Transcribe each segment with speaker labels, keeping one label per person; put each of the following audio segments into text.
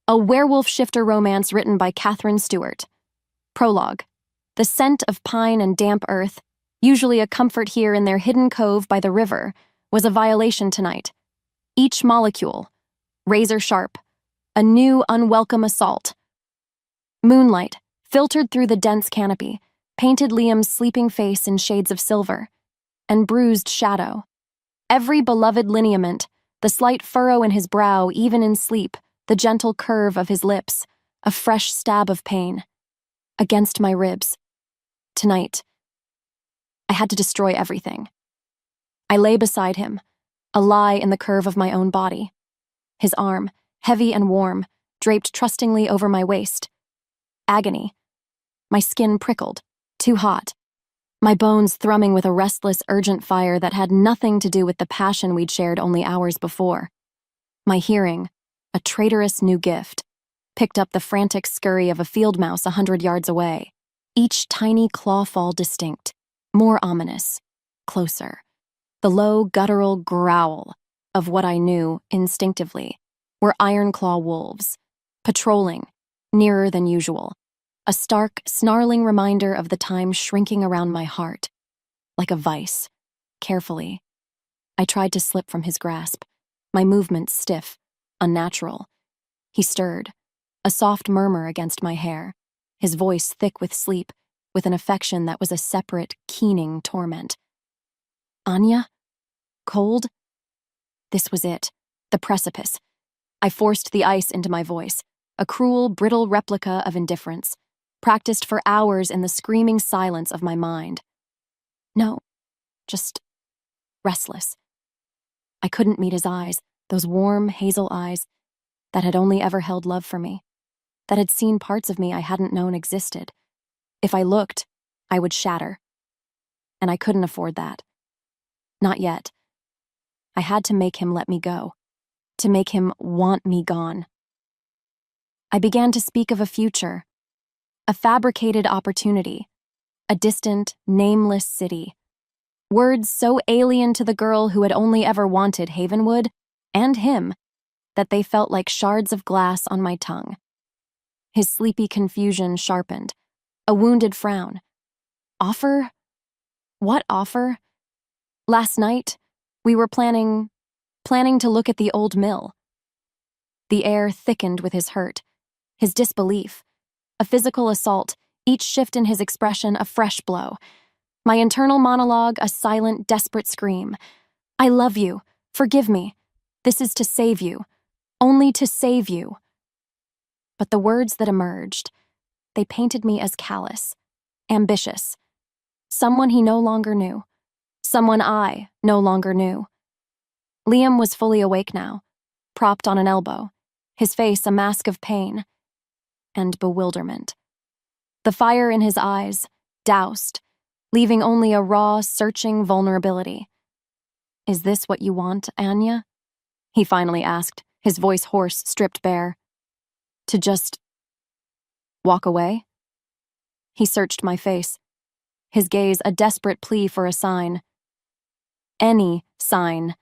Speaker 1: A werewolf shifter romance written by KatherineStewart. Prologue. The scent of pine and damp earth, usually a comfort here in their hidden cove by the river, was a violation tonight. Each molecule, razor sharp, a new unwelcome assault. Moonlight, filtered through the dense canopy, painted Liam's sleeping face in shades of silver, and bruised shadow. Every beloved lineament, the slight furrow in his brow even in sleep, the gentle curve of his lips, a fresh stab of pain. Against my ribs. Tonight, I had to destroy everything. I lay beside him, a lie in the curve of my own body. His arm, heavy and warm, draped trustingly over my waist. Agony. My skin prickled, too hot. My bones thrumming with a restless, urgent fire that had nothing to do with the passion we'd shared only hours before. My hearing, a traitorous new gift, picked up the frantic scurry of a field mouse 100 yards away, each tiny claw fall distinct, more ominous, closer. The low, guttural growl of what I knew, instinctively, were iron-claw wolves, patrolling, nearer than usual. A stark, snarling reminder of the time shrinking around my heart. Like a vice. Carefully. I tried to slip from his grasp, my movements stiff, unnatural. He stirred, a soft murmur against my hair, his voice thick with sleep, with an affection that was a separate, keening torment. Anya? Cold? This was it, the precipice. I forced the ice into my voice, a cruel, brittle replica of indifference, practiced for hours in the screaming silence of my mind. No, just restless. I couldn't meet his eyes, those warm, hazel eyes that had only ever held love for me, that had seen parts of me I hadn't known existed. If I looked, I would shatter. And I couldn't afford that. Not yet. I had to make him let me go, to make him want me gone. I began to speak of a future, a fabricated opportunity, a distant, nameless city. Words so alien to the girl who had only ever wanted Havenwood, and him, that they felt like shards of glass on my tongue. His sleepy confusion sharpened, a wounded frown. Offer? What offer? Last night, we were planning to look at the old mill. The air thickened with his hurt, his disbelief. A physical assault, each shift in his expression a fresh blow. My internal monologue a silent, desperate scream. I love you. Forgive me. This is to save you. Only to save you. But the words that emerged, they painted me as callous, ambitious. Someone he no longer knew. Someone I no longer knew. Liam was fully awake now, propped on an elbow, his face a mask of pain and bewilderment. The fire in his eyes, doused, leaving only a raw, searching vulnerability. Is this what you want, Anya? He finally asked, his voice hoarse, stripped bare. To just walk away? He searched my face, his gaze a desperate plea for a sign. Any sign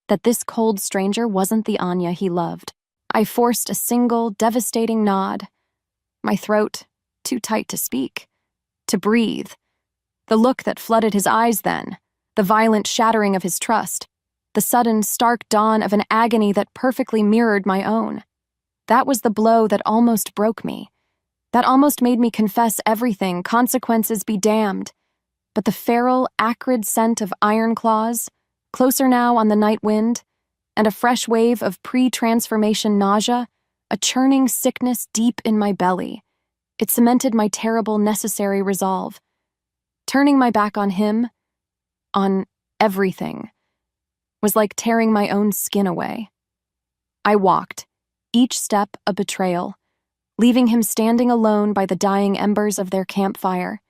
Speaker 1: that this cold stranger wasn't the Anya he loved. I forced a single, devastating nod. My throat, too tight to speak, to breathe. The look that flooded his eyes then, the violent shattering of his trust, the sudden, stark dawn of an agony that perfectly mirrored my own. That was the blow that almost broke me, that almost made me confess everything, consequences be damned. But the feral, acrid scent of iron claws, closer now on the night wind, and a fresh wave of pre-transformation nausea, a churning sickness deep in my belly. It cemented my terrible, necessary resolve. Turning my back on him, on everything, was like tearing my own skin away. I walked, each step a betrayal, leaving him standing alone by the dying embers of their campfire.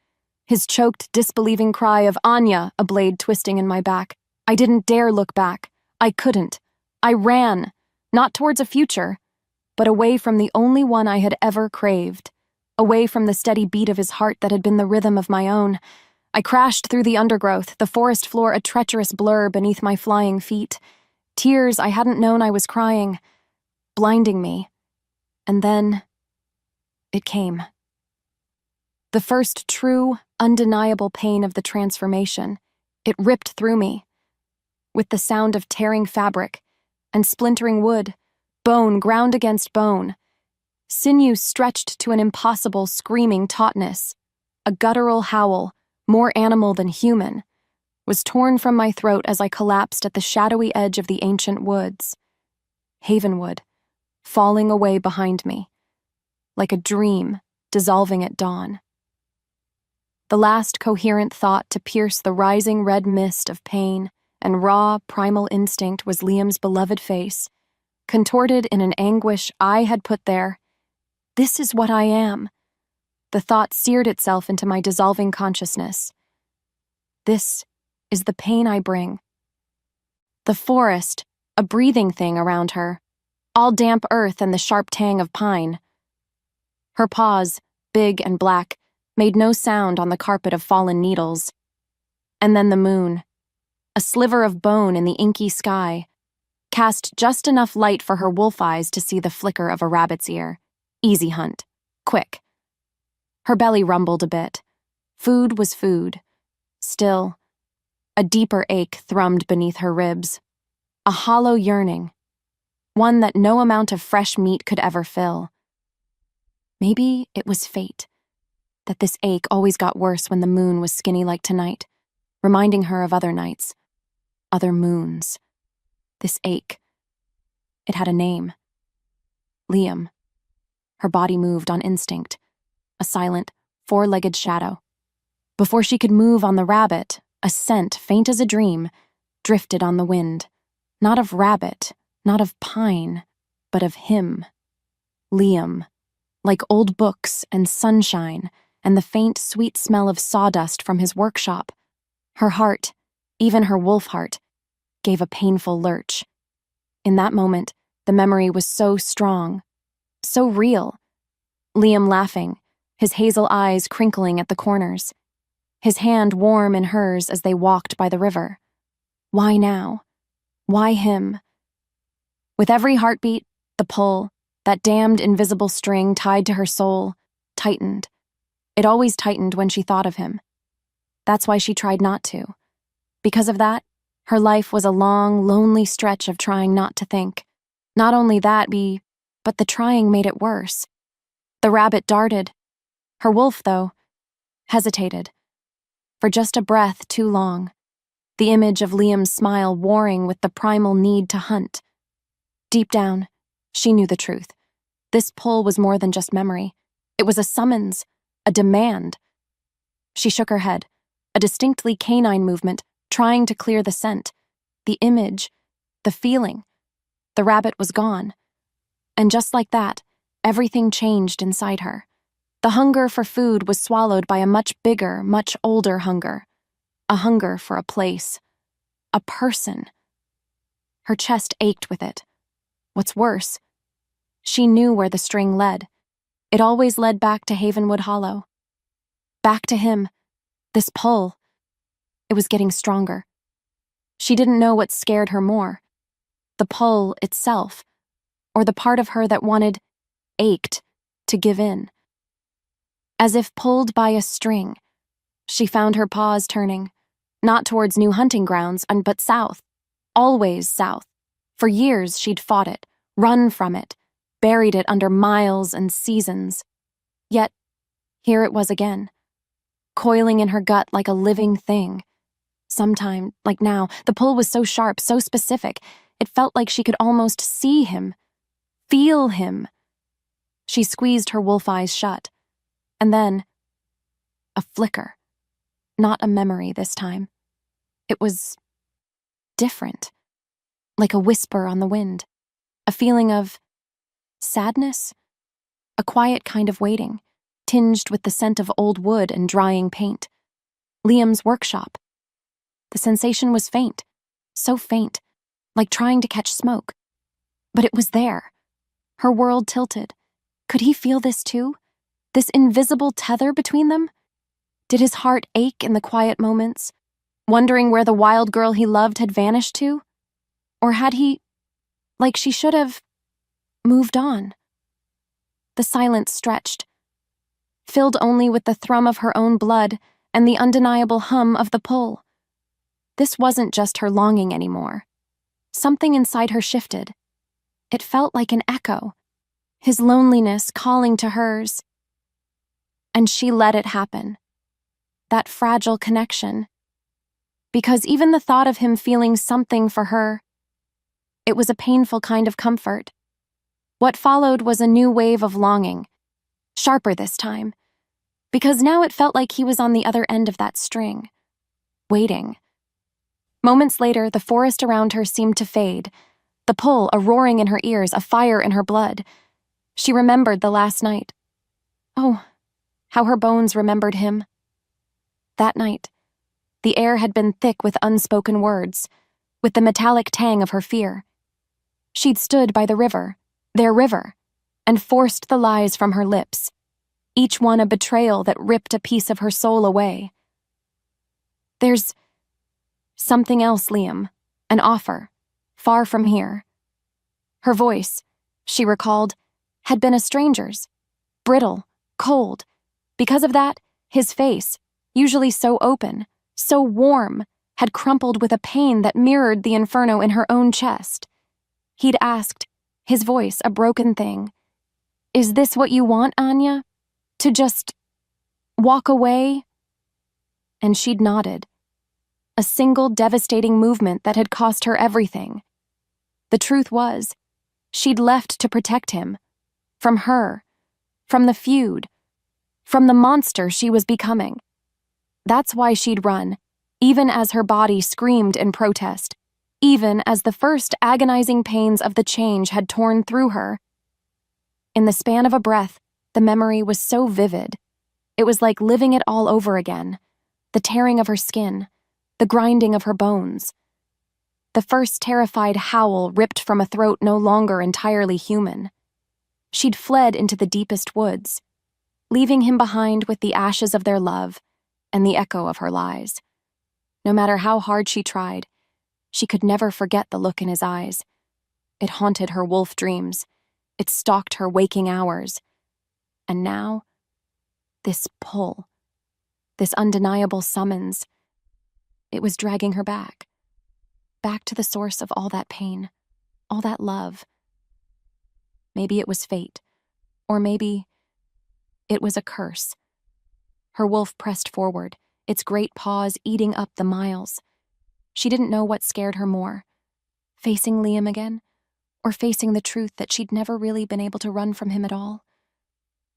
Speaker 1: His choked, disbelieving cry of Anya, a blade twisting in my back. I didn't dare look back. I couldn't. I ran, not towards a future, but away from the only one I had ever craved, away from the steady beat of his heart that had been the rhythm of my own. I crashed through the undergrowth, the forest floor a treacherous blur beneath my flying feet. Tears I hadn't known I was crying, blinding me. And then it came. The first true, undeniable pain of the transformation. It ripped through me, with the sound of tearing fabric and splintering wood, bone ground against bone, sinew stretched to an impossible screaming tautness. A guttural howl, more animal than human, was torn from my throat as I collapsed at the shadowy edge of the ancient woods. Havenwood, falling away behind me, like a dream dissolving at dawn. The last coherent thought to pierce the rising red mist of pain and raw, primal instinct was Liam's beloved face, contorted in an anguish I had put there. This is what I am. The thought seared itself into my dissolving consciousness. This is the pain I bring. The forest, a breathing thing around her, all damp earth and the sharp tang of pine. Her paws, big and black, made no sound on the carpet of fallen needles. And then the moon, a sliver of bone in the inky sky, cast just enough light for her wolf eyes to see the flicker of a rabbit's ear. Easy hunt. Quick. Her belly rumbled a bit. Food was food. Still, a deeper ache thrummed beneath her ribs. A hollow yearning. One that no amount of fresh meat could ever fill. Maybe it was fate, that this ache always got worse when the moon was skinny like tonight, reminding her of other nights, other moons. This ache. It had a name. Liam. Her body moved on instinct, a silent, four-legged shadow. Before she could move on the rabbit, a scent, faint as a dream, drifted on the wind. Not of rabbit, not of pine, but of him. Liam. Like old books and sunshine and the faint, sweet smell of sawdust from his workshop. Her heart, even her wolf heart, gave a painful lurch. In that moment, the memory was so strong, so real. Liam laughing, his hazel eyes crinkling at the corners, his hand warm in hers as they walked by the river. Why now? Why him? With every heartbeat, the pull, that damned invisible string tied to her soul, tightened. It always tightened when she thought of him. That's why she tried not to. Because of that, her life was a long, lonely stretch of trying not to think. Not only that, but the trying made it worse. The rabbit darted. Her wolf, though, hesitated. For just a breath too long. The image of Liam's smile warring with the primal need to hunt. Deep down, she knew the truth. This pull was more than just memory. It was a summons, a demand. She shook her head, a distinctly canine movement, trying to clear the scent, the image, the feeling. The rabbit was gone. And just like that, everything changed inside her. The hunger for food was swallowed by a much bigger, much older hunger. A hunger for a place. A person. Her chest ached with it. What's worse, she knew where the string led. It always led back to Havenwood Hollow. Back to him. This pull. It was getting stronger. She didn't know what scared her more. The pull itself, or the part of her that ached, to give in. As if pulled by a string, she found her paws turning, not towards new hunting grounds, but south. Always south. For years she'd fought it, run from it, buried it under miles and seasons. Yet, here it was again, coiling in her gut like a living thing. Sometime, like now, the pull was so sharp, so specific, it felt like she could almost see him, feel him. She squeezed her wolf eyes shut, and then, a flicker. Not a memory this time. It was different. Like a whisper on the wind, a feeling of sadness, a quiet kind of waiting, tinged with the scent of old wood and drying paint. Liam's workshop. The sensation was faint, so faint, like trying to catch smoke. But it was there. Her world tilted. Could he feel this too? This invisible tether between them? Did his heart ache in the quiet moments, wondering where the wild girl he loved had vanished to? Or had he, like she should have, moved on? the silence stretched, filled only with the thrum of her own blood and the undeniable hum of the pull. This wasn't just her longing anymore. Something inside her shifted. It felt like an echo, his loneliness calling to hers. And she let it happen. That fragile connection. Because even the thought of him feeling something for her, it was a painful kind of comfort. What followed was a new wave of longing, sharper this time, because now it felt like he was on the other end of that string, waiting. Moments later, the forest around her seemed to fade, the pull a roaring in her ears, a fire in her blood. She remembered the last night. Oh, how her bones remembered him. That night, the air had been thick with unspoken words, with the metallic tang of her fear. She'd stood by the river, their river, and forced the lies from her lips, each one a betrayal that ripped a piece of her soul away. There's something else, Liam, an offer, far from here. Her voice, she recalled, had been a stranger's, brittle, cold. Because of that, his face, usually so open, so warm, had crumpled with a pain that mirrored the inferno in her own chest. He'd asked, his voice a broken thing, "Is this what you want, Anya? To just walk away?" And she'd nodded. A single devastating movement that had cost her everything. The truth was, she'd left to protect him. From her. From the feud. From the monster she was becoming. That's why she'd run, even as her body screamed in protest, even as the first agonizing pains of the change had torn through her. In the span of a breath, the memory was so vivid. It was like living it all over again. The tearing of her skin, the grinding of her bones. The first terrified howl ripped from a throat no longer entirely human. She'd fled into the deepest woods, leaving him behind with the ashes of their love and the echo of her lies. No matter how hard she tried, she could never forget the look in his eyes. It haunted her wolf dreams. It stalked her waking hours. And now, this pull, this undeniable summons, it was dragging her back to the source of all that pain, all that love. Maybe it was fate, or maybe it was a curse. Her wolf pressed forward, its great paws eating up the miles. She didn't know what scared her more, facing Liam again, or facing the truth that she'd never really been able to run from him at all.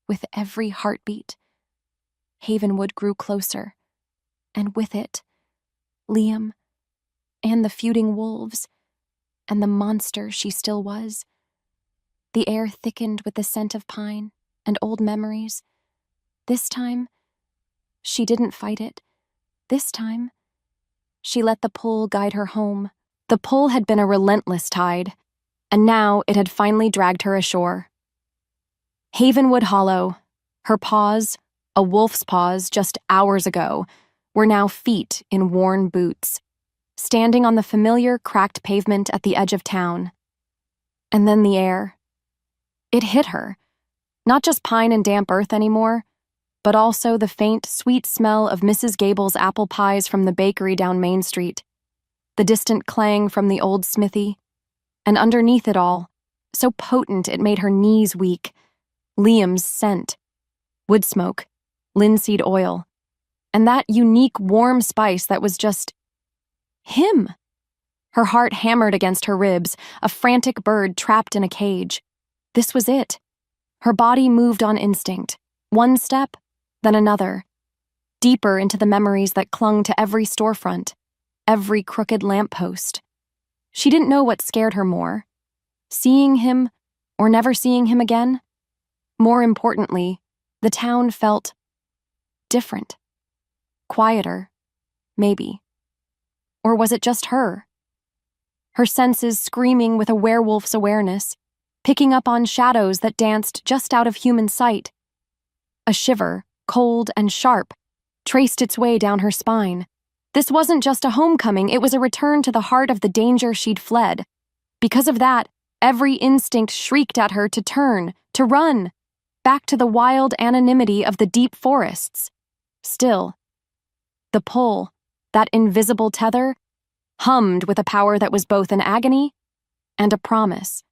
Speaker 1: With every heartbeat, Havenwood grew closer, and with it, Liam, and the feuding wolves, and the monster she still was. The air thickened with the scent of pine and old memories. This time, she didn't fight it. This time, she let the pull guide her home. The pull had been a relentless tide, and now it had finally dragged her ashore. Havenwood Hollow, her paws, a wolf's paws just hours ago, were now feet in worn boots, standing on the familiar cracked pavement at the edge of town. And then the air. It hit her. Not just pine and damp earth anymore, but also the faint, sweet smell of Mrs. Gable's apple pies from the bakery down Main Street, the distant clang from the old smithy, and underneath it all, so potent it made her knees weak, Liam's scent, wood smoke, linseed oil, and that unique warm spice that was just him. Her heart hammered against her ribs, a frantic bird trapped in a cage. This was it. Her body moved on instinct, one step, then another, deeper into the memories that clung to every storefront, every crooked lamppost. She didn't know what scared her more, seeing him or never seeing him again. More importantly, the town felt different, quieter, maybe. Or was it just her? Her senses screaming with a werewolf's awareness, picking up on shadows that danced just out of human sight. A shiver, cold and sharp, traced its way down her spine. This wasn't just a homecoming, it was a return to the heart of the danger she'd fled. Because of that, every instinct shrieked at her to turn, to run. back to the wild anonymity of the deep forests. Still, the pull, that invisible tether, hummed with a power that was both an agony and a promise.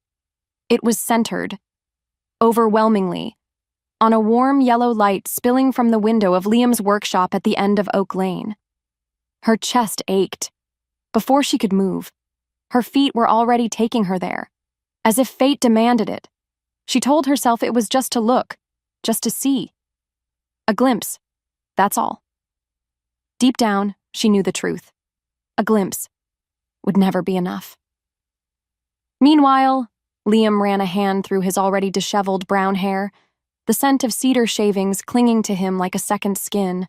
Speaker 1: It was centered, overwhelmingly, on a warm yellow light spilling from the window of Liam's workshop at the end of Oak Lane. Her chest ached. Before she could move, her feet were already taking her there, as if fate demanded it. She told herself it was just to look, just to see. A glimpse, that's all. Deep down, she knew the truth. A glimpse would never be enough. Meanwhile, Liam ran a hand through his already disheveled brown hair, the scent of cedar shavings clinging to him like a second skin.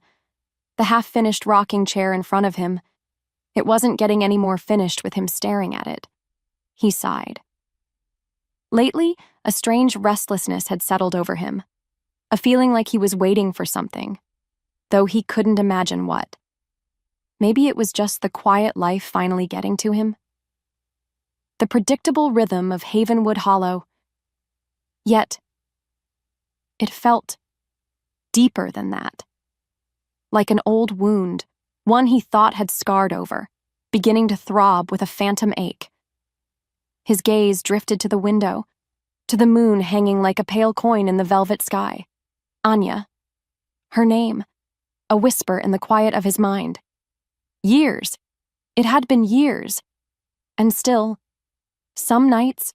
Speaker 1: The half-finished rocking chair in front of him. It wasn't getting any more finished with him staring at it. He sighed. Lately, a strange restlessness had settled over him, a feeling like he was waiting for something, though he couldn't imagine what. Maybe it was just the quiet life finally getting to him. The predictable rhythm of Havenwood Hollow. Yet, it felt deeper than that. Like an old wound, one he thought had scarred over, beginning to throb with a phantom ache. His gaze drifted to the window, to the moon hanging like a pale coin in the velvet sky. Anya. Her name, a whisper in the quiet of his mind. Years. It had been years. And still, some nights,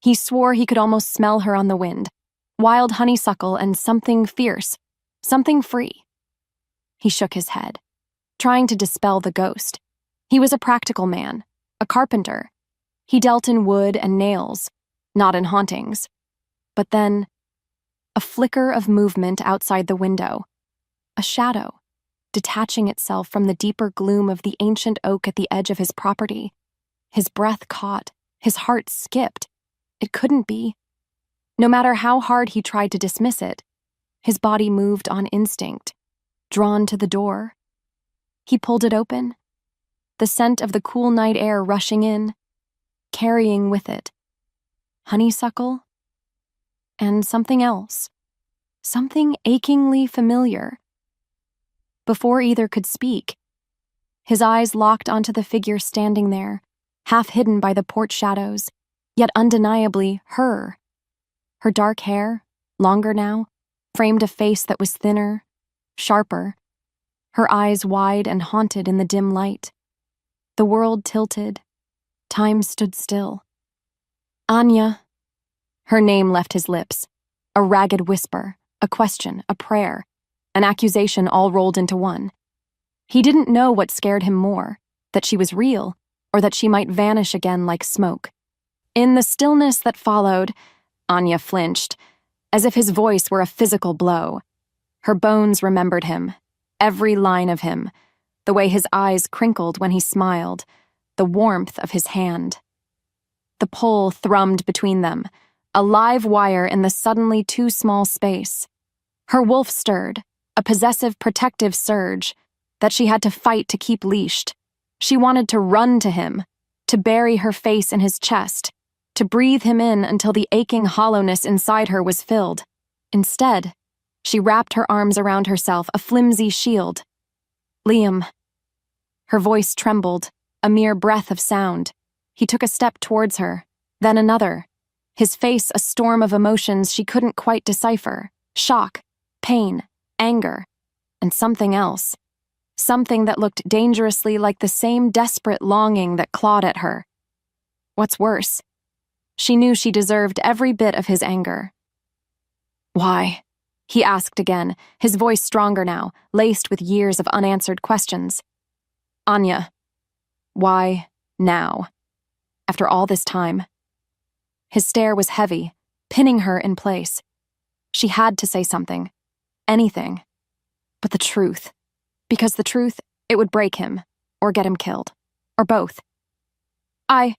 Speaker 1: he swore he could almost smell her on the wind. Wild honeysuckle and something fierce, something free. He shook his head, trying to dispel the ghost. He was a practical man, a carpenter. He dealt in wood and nails, not in hauntings. But then, a flicker of movement outside the window, a shadow, detaching itself from the deeper gloom of the ancient oak at the edge of his property. His breath caught, his heart skipped. It couldn't be. No matter how hard he tried to dismiss it, his body moved on instinct, drawn to the door. He pulled it open, the scent of the cool night air rushing in, carrying with it honeysuckle and something else, something achingly familiar. Before either could speak, his eyes locked onto the figure standing there, half hidden by the porch shadows, yet undeniably her. Her dark hair, longer now, framed a face that was thinner, sharper, her eyes wide and haunted in the dim light. The world tilted. Time stood still. Anya. Her name left his lips. A ragged whisper, a question, a prayer, an accusation all rolled into one. He didn't know what scared him more, that she was real, or that she might vanish again like smoke. In the stillness that followed, Anya flinched, as if his voice were a physical blow. Her bones remembered him, every line of him, the way his eyes crinkled when he smiled, the warmth of his hand. The pull thrummed between them, a live wire in the suddenly too small space. Her wolf stirred, a possessive protective surge that she had to fight to keep leashed. She wanted to run to him, to bury her face in his chest, to breathe him in until the aching hollowness inside her was filled. Instead, she wrapped her arms around herself, a flimsy shield. Liam. Her voice trembled, a mere breath of sound. He took a step towards her, then another, his face a storm of emotions she couldn't quite decipher. Shock, pain, anger, and something else. Something that looked dangerously like the same desperate longing that clawed at her. What's worse, she knew she deserved every bit of his anger. Why? He asked again, his voice stronger now, laced with years of unanswered questions. Anya, why now? After all this time. His stare was heavy, pinning her in place. She had to say something. Anything. But the truth. Because the truth, it would break him, or get him killed. Or both. I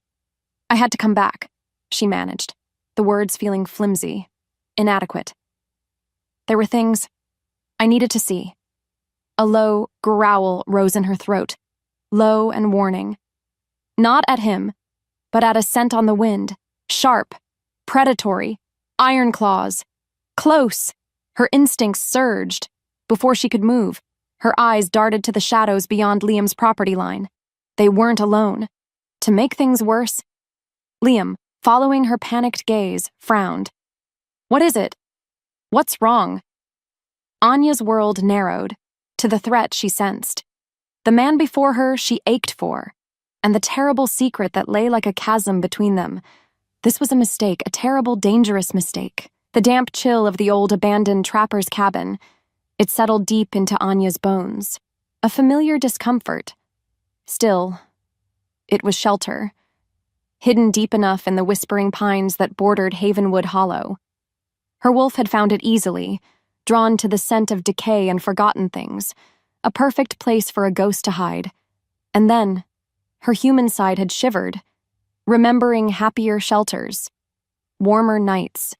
Speaker 1: had to come back, she managed, the words feeling flimsy, inadequate. There were things I needed to see. A low growl rose in her throat, low and warning. Not at him, but at a scent on the wind, sharp, predatory, iron claws, Close! Her instincts surged. Before she could move, her eyes darted to the shadows beyond Liam's property line. They weren't alone. To make things worse, Liam, following her panicked gaze, frowned. What is it? What's wrong? Anya's world narrowed to the threat she sensed. The man before her she ached for, and the terrible secret that lay like a chasm between them. This was a mistake, a terrible, dangerous mistake. The damp chill of the old abandoned trapper's cabin. It settled deep into Anya's bones. A familiar discomfort. Still, it was shelter, hidden deep enough in the whispering pines that bordered Havenwood Hollow. Her wolf had found it easily, drawn to the scent of decay and forgotten things, a perfect place for a ghost to hide. And then, her human side had shivered, remembering happier shelters, warmer nights.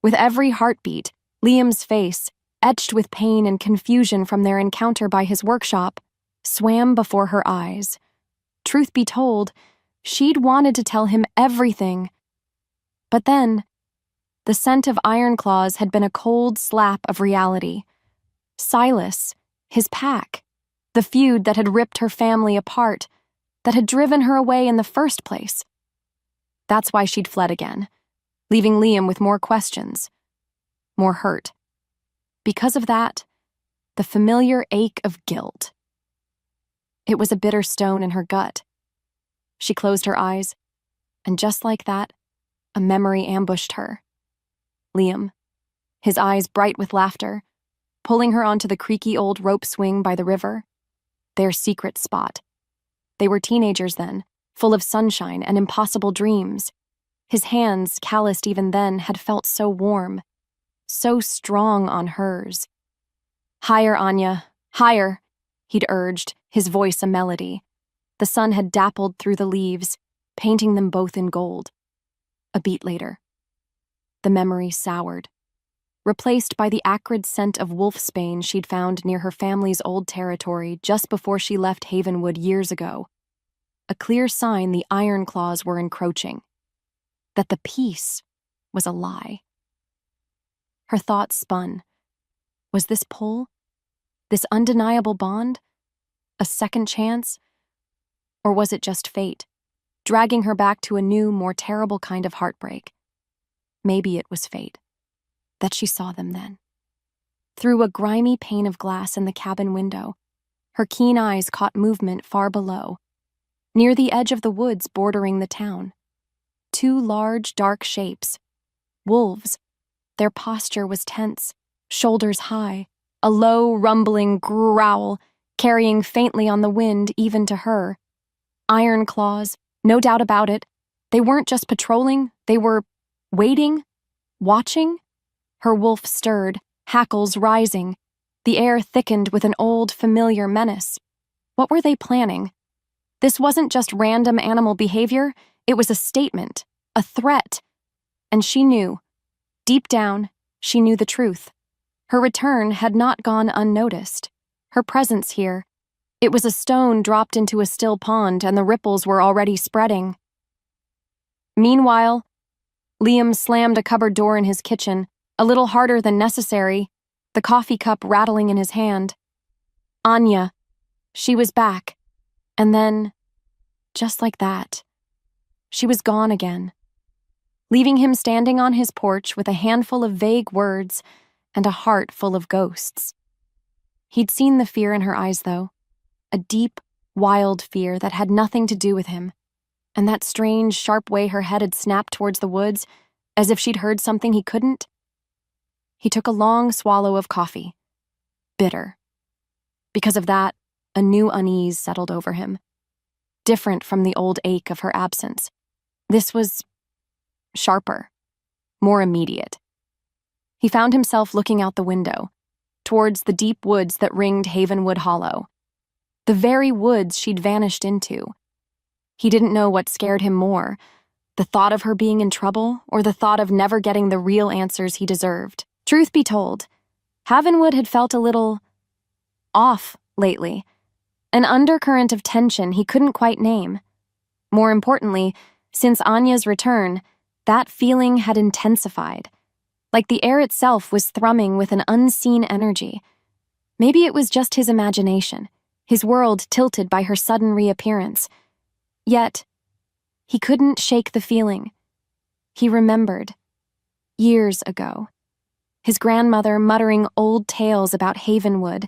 Speaker 1: With every heartbeat, Liam's face, etched with pain and confusion from their encounter by his workshop, swam before her eyes. Truth be told, she'd wanted to tell him everything. But then, the scent of iron claws had been a cold slap of reality. Silas, his pack, the feud that had ripped her family apart, that had driven her away in the first place. That's why she'd fled again, leaving Liam with more questions, more hurt. Because of that, the familiar ache of guilt. It was a bitter stone in her gut. She closed her eyes, and just like that, a memory ambushed her. Liam, his eyes bright with laughter, pulling her onto the creaky old rope swing by the river. Their secret spot. They were teenagers then, full of sunshine and impossible dreams. His hands, calloused even then, had felt so warm, so strong on hers. Higher, Anya, higher, he'd urged, his voice a melody. The sun had dappled through the leaves, painting them both in gold. A beat later, the memory soured, replaced by the acrid scent of wolfsbane she'd found near her family's old territory just before she left Havenwood years ago. A clear sign the iron claws were encroaching, that the peace was a lie. Her thoughts spun. Was this pull? This undeniable bond? A second chance? Or was it just fate, dragging her back to a new, more terrible kind of heartbreak? Maybe it was fate, that she saw them then. Through a grimy pane of glass in the cabin window, her keen eyes caught movement far below, near the edge of the woods bordering the town. Two large, dark shapes. Wolves. Their posture was tense, shoulders high, a low, rumbling growl, carrying faintly on the wind even to her. Iron claws, no doubt about it. They weren't just patrolling, they were waiting, watching. Her wolf stirred, hackles rising. The air thickened with an old, familiar menace. What were they planning? This wasn't just random animal behavior, it was a statement, a threat. And she knew. Deep down, she knew the truth. Her return had not gone unnoticed. Her presence here. It was a stone dropped into a still pond, and the ripples were already spreading. Meanwhile, Liam slammed a cupboard door in his kitchen, a little harder than necessary, the coffee cup rattling in his hand. Anya. She was back. And then, just like that, she was gone again, leaving him standing on his porch with a handful of vague words and a heart full of ghosts. He'd seen the fear in her eyes, though, a deep, wild fear that had nothing to do with him, and that strange, sharp way her head had snapped towards the woods, as if she'd heard something he couldn't. He took a long swallow of coffee. Bitter. Because of that, a new unease settled over him, different from the old ache of her absence. This was sharper, more immediate. He found himself looking out the window, towards the deep woods that ringed Havenwood Hollow, the very woods she'd vanished into. He didn't know what scared him more, the thought of her being in trouble or the thought of never getting the real answers he deserved. Truth be told, Havenwood had felt a little off lately, an undercurrent of tension he couldn't quite name. More importantly, since Anya's return, that feeling had intensified. like the air itself was thrumming with an unseen energy. Maybe it was just his imagination, his world tilted by her sudden reappearance. Yet, he couldn't shake the feeling. He remembered, years ago, his grandmother muttering old tales about Havenwood,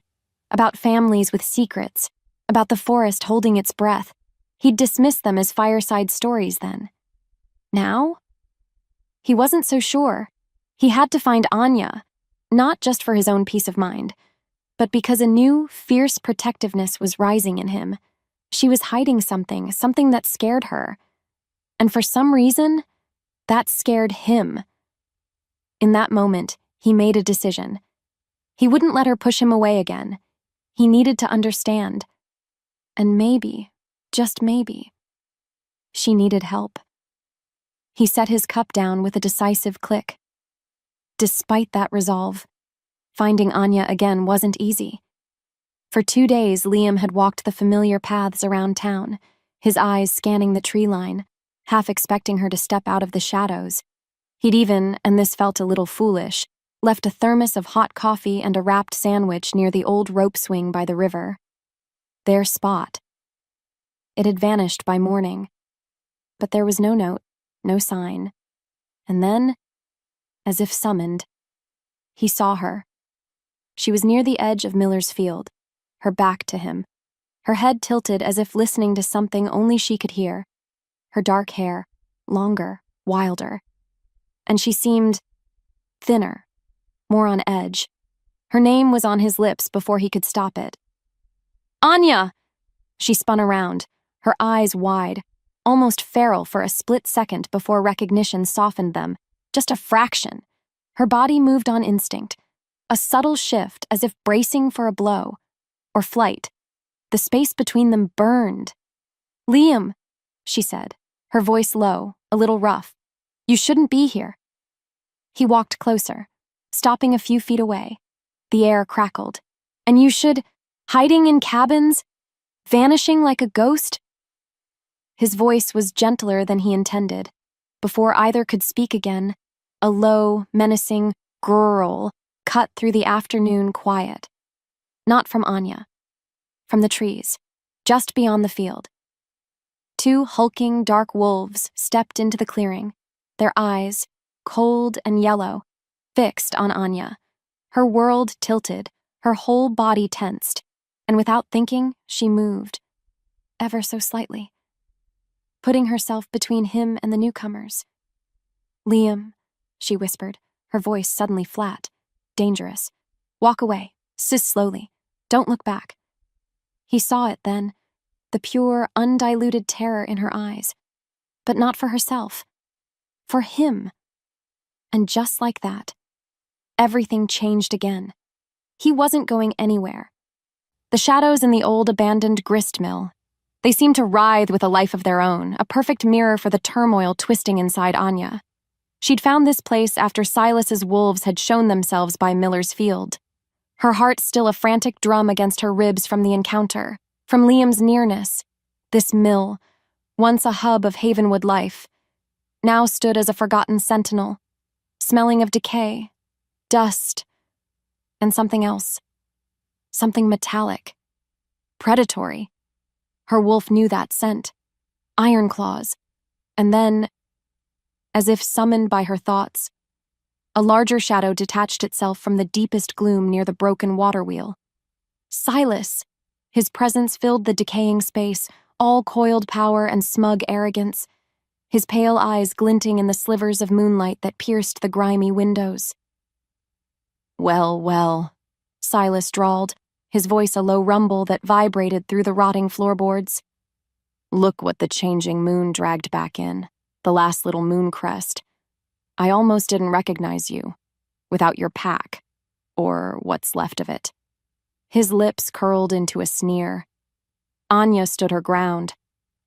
Speaker 1: about families with secrets, about the forest holding its breath. He'd dismissed them as fireside stories then. Now? He wasn't so sure. He had to find Anya, not just for his own peace of mind, but because a new, fierce protectiveness was rising in him. She was hiding something that scared her. And for some reason, that scared him. In that moment, he made a decision. He wouldn't let her push him away again. He needed to understand. And maybe, just maybe, she needed help. He set his cup down with a decisive click. Despite that resolve, finding Anya again wasn't easy. For 2 days, Liam had walked the familiar paths around town, his eyes scanning the tree line, half expecting her to step out of the shadows. He'd even, and this felt a little foolish, left a thermos of hot coffee and a wrapped sandwich near the old rope swing by the river. Their spot. It had vanished by morning. But there was no note, no sign. And then, as if summoned, he saw her. She was near the edge of Miller's field, her back to him, her head tilted as if listening to something only she could hear, her dark hair, longer, wilder. And she seemed thinner, more on edge. Her name was on his lips before he could stop it. Anya! She spun around, her eyes wide, almost feral for a split second before recognition softened them, just a fraction. Her body moved on instinct, a subtle shift as if bracing for a blow, or flight. The space between them burned. Liam, she said, her voice low, a little rough. You shouldn't be here. He walked closer, stopping a few feet away. The air crackled. And you should, hiding in cabins, vanishing like a ghost? His voice was gentler than he intended. Before either could speak again, a low, menacing grrrl cut through the afternoon quiet. Not from Anya. From the trees, just beyond the field. 2 hulking, dark wolves stepped into the clearing, their eyes, cold and yellow, fixed on Anya. Her world tilted, her whole body tensed, and without thinking, she moved, ever so slightly, putting herself between him and the newcomers. Liam, she whispered, her voice suddenly flat, dangerous. Walk away, slowly. Don't look back. He saw it then, the pure, undiluted terror in her eyes. But not for herself. For him. And just like that, everything changed again. He wasn't going anywhere. The shadows in the old abandoned grist mill, they seemed to writhe with a life of their own, a perfect mirror for the turmoil twisting inside Anya. She'd found this place after Silas's wolves had shown themselves by Miller's field. Her heart still a frantic drum against her ribs from the encounter, from Liam's nearness. This mill, once a hub of Havenwood life, now stood as a forgotten sentinel, smelling of decay, dust, and something else. Something metallic. Predatory. Her wolf knew that scent. Iron claws. And then, as if summoned by her thoughts, a larger shadow detached itself from the deepest gloom near the broken water wheel. Silas! His presence filled the decaying space, all coiled power and smug arrogance, his pale eyes glinting in the slivers of moonlight that pierced the grimy windows. Well, well, Silas drawled, his voice a low rumble that vibrated through the rotting floorboards. Look what the changing moon dragged back in, the last little moon crest. I almost didn't recognize you, without your pack, or what's left of it. His lips curled into a sneer. Anya stood her ground,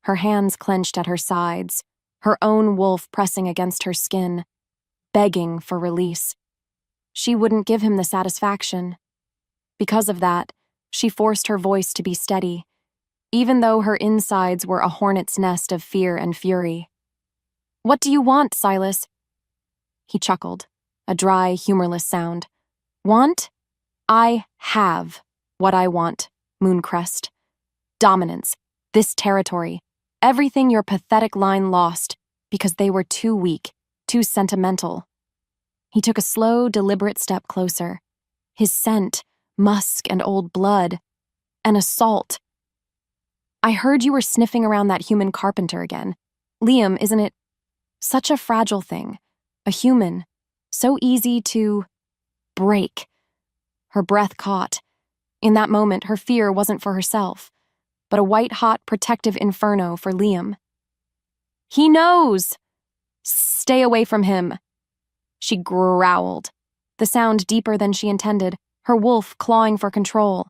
Speaker 1: her hands clenched at her sides, her own wolf pressing against her skin, begging for release. She wouldn't give him the satisfaction. Because of that, she forced her voice to be steady, even though her insides were a hornet's nest of fear and fury. What do you want, Silas? He chuckled, a dry, humorless sound. Want? I have what I want, Mooncrest. Dominance, this territory, everything your pathetic line lost because they were too weak, too sentimental. He took a slow, deliberate step closer. His scent, musk and old blood, an assault. I heard you were sniffing around that human carpenter again. Liam, isn't it? Such a fragile thing. A human. So easy to break. Her breath caught. In that moment, her fear wasn't for herself, but a white-hot protective inferno for Liam. He knows! Stay away from him. She growled, the sound deeper than she intended, her wolf clawing for control.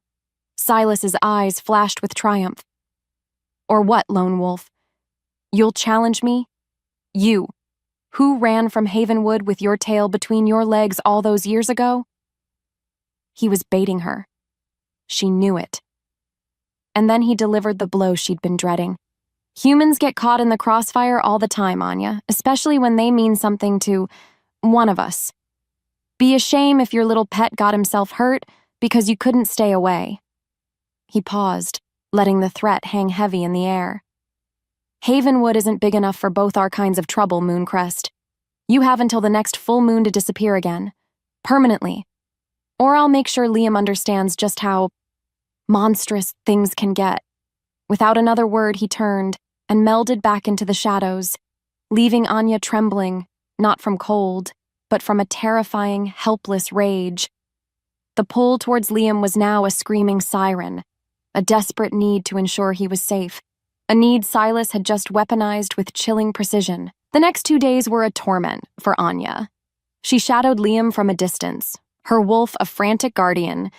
Speaker 1: Silas's eyes flashed with triumph. Or what, lone wolf? You'll challenge me? You, who ran from Havenwood with your tail between your legs all those years ago? He was baiting her. She knew it. And then he delivered the blow she'd been dreading. Humans get caught in the crossfire all the time, Anya, especially when they mean something to one of us. Be a shame if your little pet got himself hurt because you couldn't stay away. He paused, letting the threat hang heavy in the air. Havenwood isn't big enough for both our kinds of trouble, Mooncrest. You have until the next full moon to disappear again. Permanently. Or I'll make sure Liam understands just how monstrous things can get. Without another word, he turned and melded back into the shadows, leaving Anya trembling, not from cold, but from a terrifying, helpless rage. The pull towards Liam was now a screaming siren, a desperate need to ensure he was safe, a need Silas had just weaponized with chilling precision. The next 2 days were a torment for Anya. She shadowed Liam from a distance, her wolf a frantic guardian,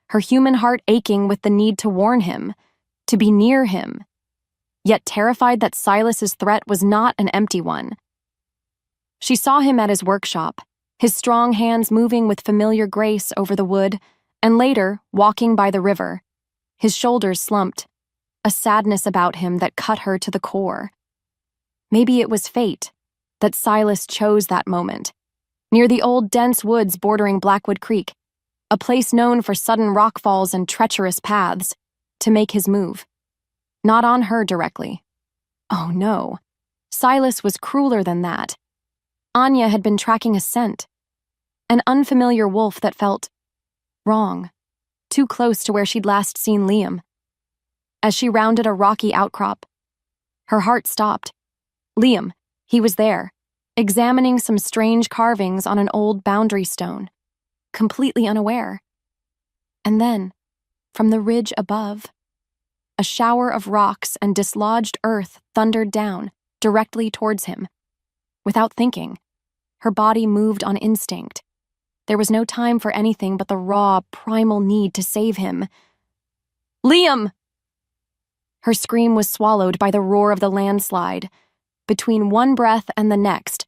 Speaker 1: her human heart aching with the need to warn him, to be near him, yet terrified that Silas's threat was not an empty one. She saw him at his workshop, his strong hands moving with familiar grace over the wood, and later, walking by the river, his shoulders slumped, a sadness about him that cut her to the core. Maybe it was fate, that Silas chose that moment, near the old dense woods bordering Blackwood Creek, a place known for sudden rockfalls and treacherous paths, to make his move. Not on her directly. Oh no, Silas was crueler than that. Anya had been tracking a scent, an unfamiliar wolf that felt wrong, too close to where she'd last seen Liam. As she rounded a rocky outcrop, her heart stopped. Liam, he was there, examining some strange carvings on an old boundary stone, completely unaware. And then, from the ridge above, a shower of rocks and dislodged earth thundered down, directly towards him. Without thinking, her body moved on instinct. There was no time for anything but the raw, primal need to save him. Liam! Her scream was swallowed by the roar of the landslide. Between one breath and the next,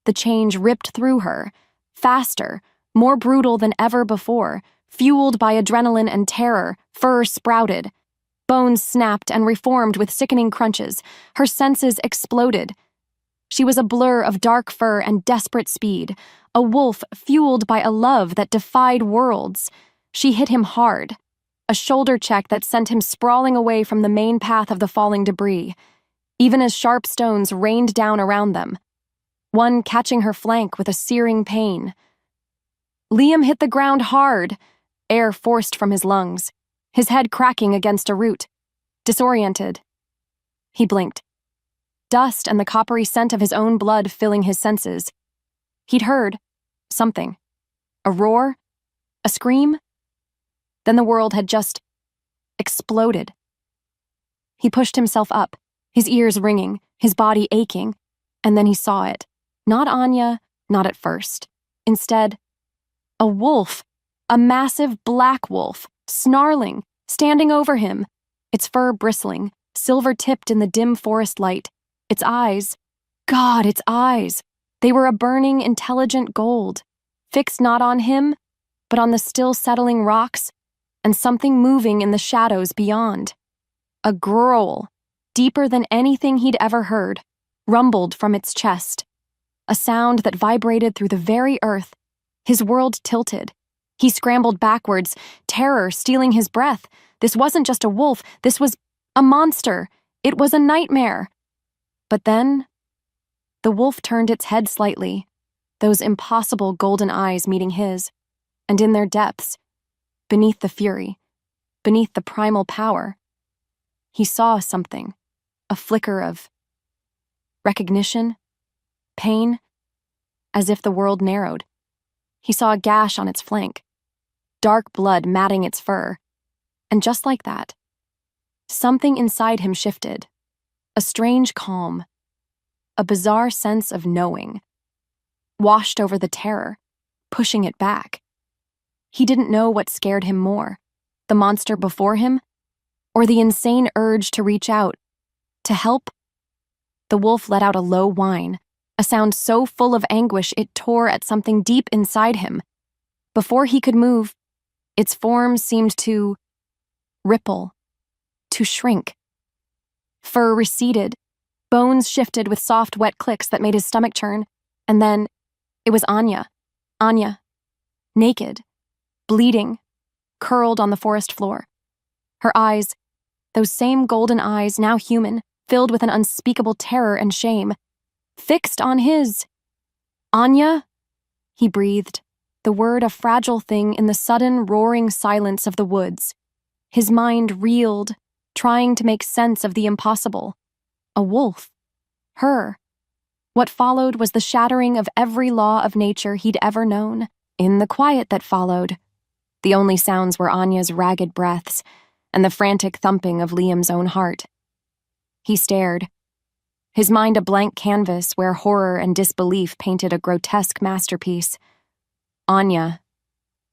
Speaker 1: the change ripped through her, faster, more brutal than ever before, fueled by adrenaline and terror. Fur sprouted. Bones snapped and reformed with sickening crunches. Her senses exploded. She was a blur of dark fur and desperate speed, a wolf fueled by a love that defied worlds. She hit him hard, a shoulder check that sent him sprawling away from the main path of the falling debris, even as sharp stones rained down around them, one catching her flank with a searing pain. Liam hit the ground hard, air forced from his lungs, his head cracking against a root. Disoriented, he blinked. Dust and the coppery scent of his own blood filling his senses. He'd heard something. A roar? A scream? Then the world had just exploded. He pushed himself up, his ears ringing, his body aching, and then he saw it. Not Anya, not at first. Instead, a wolf, a massive black wolf, snarling, standing over him, its fur bristling, silver-tipped in the dim forest light. Its eyes, God, its eyes, they were a burning, intelligent gold, fixed not on him, but on the still settling rocks, and something moving in the shadows beyond. A growl, deeper than anything he'd ever heard, rumbled from its chest, a sound that vibrated through the very earth, His world tilted. He scrambled backwards, terror stealing his breath. This wasn't just a wolf, this was a monster. It was a nightmare. But then, the wolf turned its head slightly, those impossible golden eyes meeting his, and in their depths, beneath the fury, beneath the primal power, he saw something, a flicker of recognition, pain, as if the world narrowed. He saw a gash on its flank, dark blood matting its fur, and just like that, something inside him shifted, a strange calm, a bizarre sense of knowing, washed over the terror, pushing it back. He didn't know what scared him more, the monster before him, or the insane urge to reach out, to help. The wolf let out a low whine, a sound so full of anguish it tore at something deep inside him. Before he could move, its form seemed to ripple, to shrink. Fur receded, bones shifted with soft, wet clicks that made his stomach churn, and then it was Anya. Anya, naked, bleeding, curled on the forest floor. Her eyes, those same golden eyes, now human, filled with an unspeakable terror and shame, fixed on his. Anya? He breathed, the word a fragile thing in the sudden, roaring silence of the woods. His mind reeled, trying to make sense of the impossible. A wolf. Her. What followed was the shattering of every law of nature he'd ever known. In the quiet that followed, the only sounds were Anya's ragged breaths and the frantic thumping of Liam's own heart. He stared, his mind a blank canvas where horror and disbelief painted a grotesque masterpiece. Anya,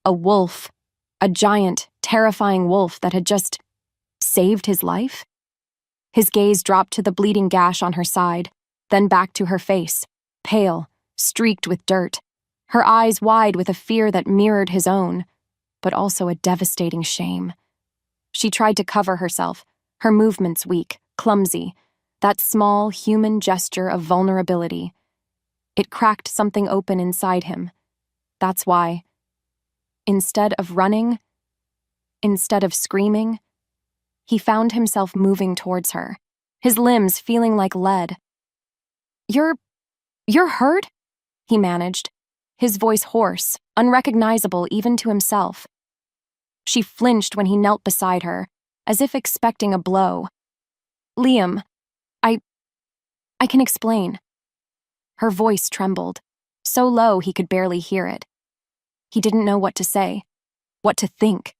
Speaker 1: a wolf, a giant, terrifying wolf that had just saved his life? His gaze dropped to the bleeding gash on her side, then back to her face, pale, streaked with dirt, her eyes wide with a fear that mirrored his own, but also a devastating shame. She tried to cover herself, her movements weak, clumsy, that small human gesture of vulnerability. It cracked something open inside him. That's why, instead of running, instead of screaming, he found himself moving towards her, his limbs feeling like lead. You're hurt? He managed, his voice hoarse, unrecognizable even to himself. She flinched when he knelt beside her, as if expecting a blow. Liam, I can explain. Her voice trembled, so low he could barely hear it. He didn't know what to say, what to think.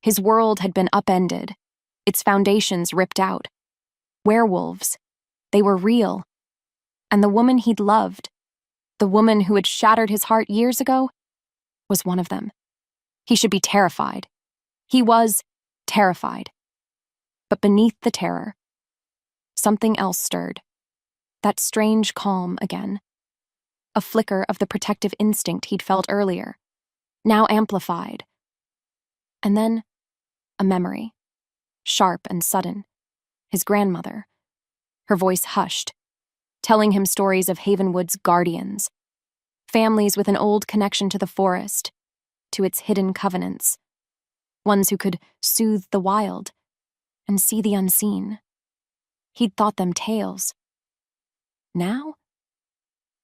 Speaker 1: His world had been upended, its foundations ripped out. Werewolves, they were real. And the woman he'd loved, the woman who had shattered his heart years ago, was one of them. He should be terrified. He was terrified. But beneath the terror, something else stirred. That strange calm again. A flicker of the protective instinct he'd felt earlier, now amplified. And then, a memory, sharp and sudden. His grandmother. Her voice hushed, telling him stories of Havenwood's guardians, families with an old connection to the forest, to its hidden covenants, ones who could soothe the wild and see the unseen. He'd thought them tales. Now?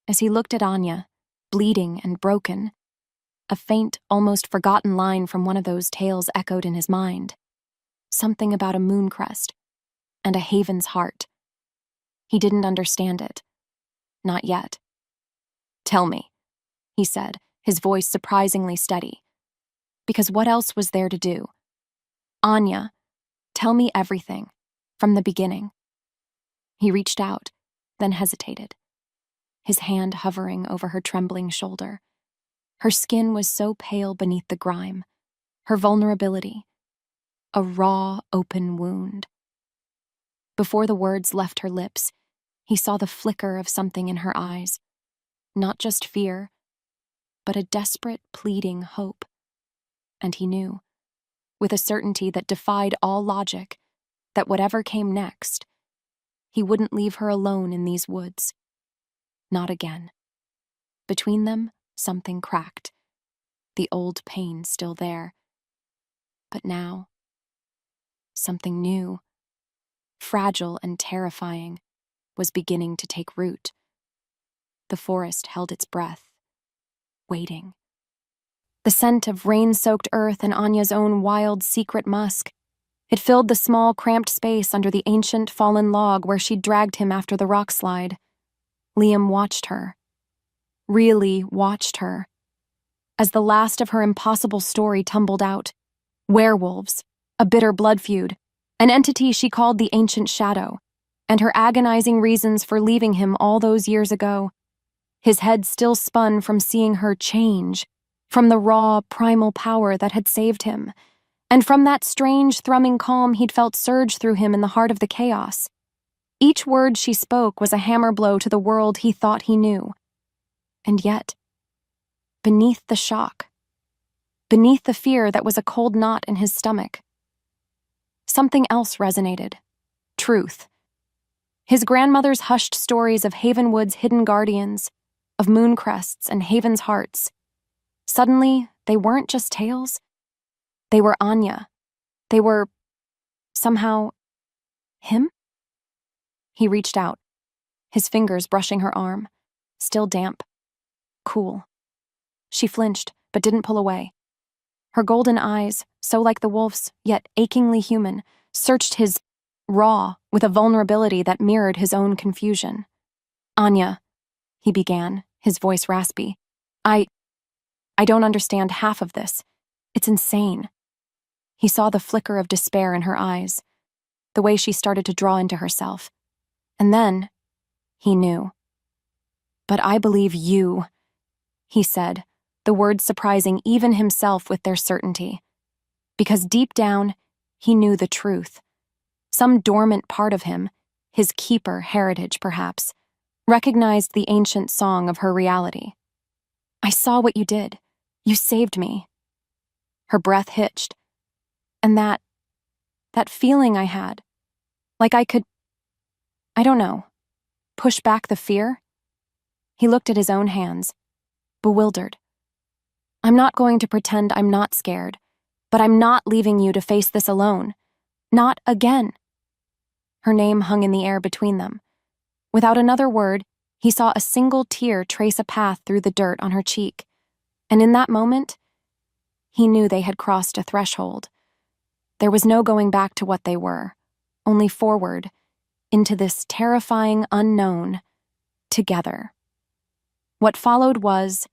Speaker 1: As he looked at Anya, bleeding and broken, a faint, almost forgotten line from one of those tales echoed in his mind. Something about a moon crest and a haven's heart. He didn't understand it. Not yet. Tell me, he said, his voice surprisingly steady. Because what else was there to do? Anya, tell me everything, from the beginning. He reached out, then hesitated, his hand hovering over her trembling shoulder. Her skin was so pale beneath the grime, her vulnerability, a raw, open wound. Before the words left her lips, he saw the flicker of something in her eyes, not just fear, but a desperate, pleading hope. And he knew, with a certainty that defied all logic, that whatever came next, he wouldn't leave her alone in these woods. Not again. Between them, something cracked, the old pain still there. But now, something new, fragile and terrifying, was beginning to take root. The forest held its breath, waiting. The scent of rain-soaked earth and Anya's own wild, secret musk. It filled the small, cramped space under the ancient, fallen log where she'd dragged him after the rock slide. Liam watched her. Really watched her. As the last of her impossible story tumbled out. Werewolves, a bitter blood feud, an entity she called the Ancient Shadow, and her agonizing reasons for leaving him all those years ago. His head still spun from seeing her change, from the raw, primal power that had saved him, and from that strange, thrumming calm he'd felt surge through him in the heart of the chaos. Each word she spoke was a hammer blow to the world he thought he knew. And yet, beneath the shock, beneath the fear that was a cold knot in his stomach, something else resonated. Truth. His grandmother's hushed stories of Havenwood's hidden guardians, of mooncrests and Haven's hearts. Suddenly, they weren't just tales. They were Anya. They were, somehow, him? He reached out, his fingers brushing her arm, still damp, cool. She flinched, but didn't pull away. Her golden eyes, so like the wolf's, yet achingly human, searched his raw with a vulnerability that mirrored his own confusion. Anya, he began, his voice raspy. I don't understand half of this. It's insane. He saw the flicker of despair in her eyes, the way she started to draw into herself. And then, he knew. But I believe you, he said, the words surprising even himself with their certainty. Because deep down, he knew the truth. Some dormant part of him, his keeper heritage perhaps, recognized the ancient song of her reality. I saw what you did. You saved me. Her breath hitched. And that feeling I had, like I could, I don't know, push back the fear? He looked at his own hands, bewildered. I'm not going to pretend I'm not scared, but I'm not leaving you to face this alone. Not again. Her name hung in the air between them. Without another word, he saw a single tear trace a path through the dirt on her cheek. And in that moment, he knew they had crossed a threshold. There was no going back to what they were, only forward, into this terrifying unknown, together. What followed was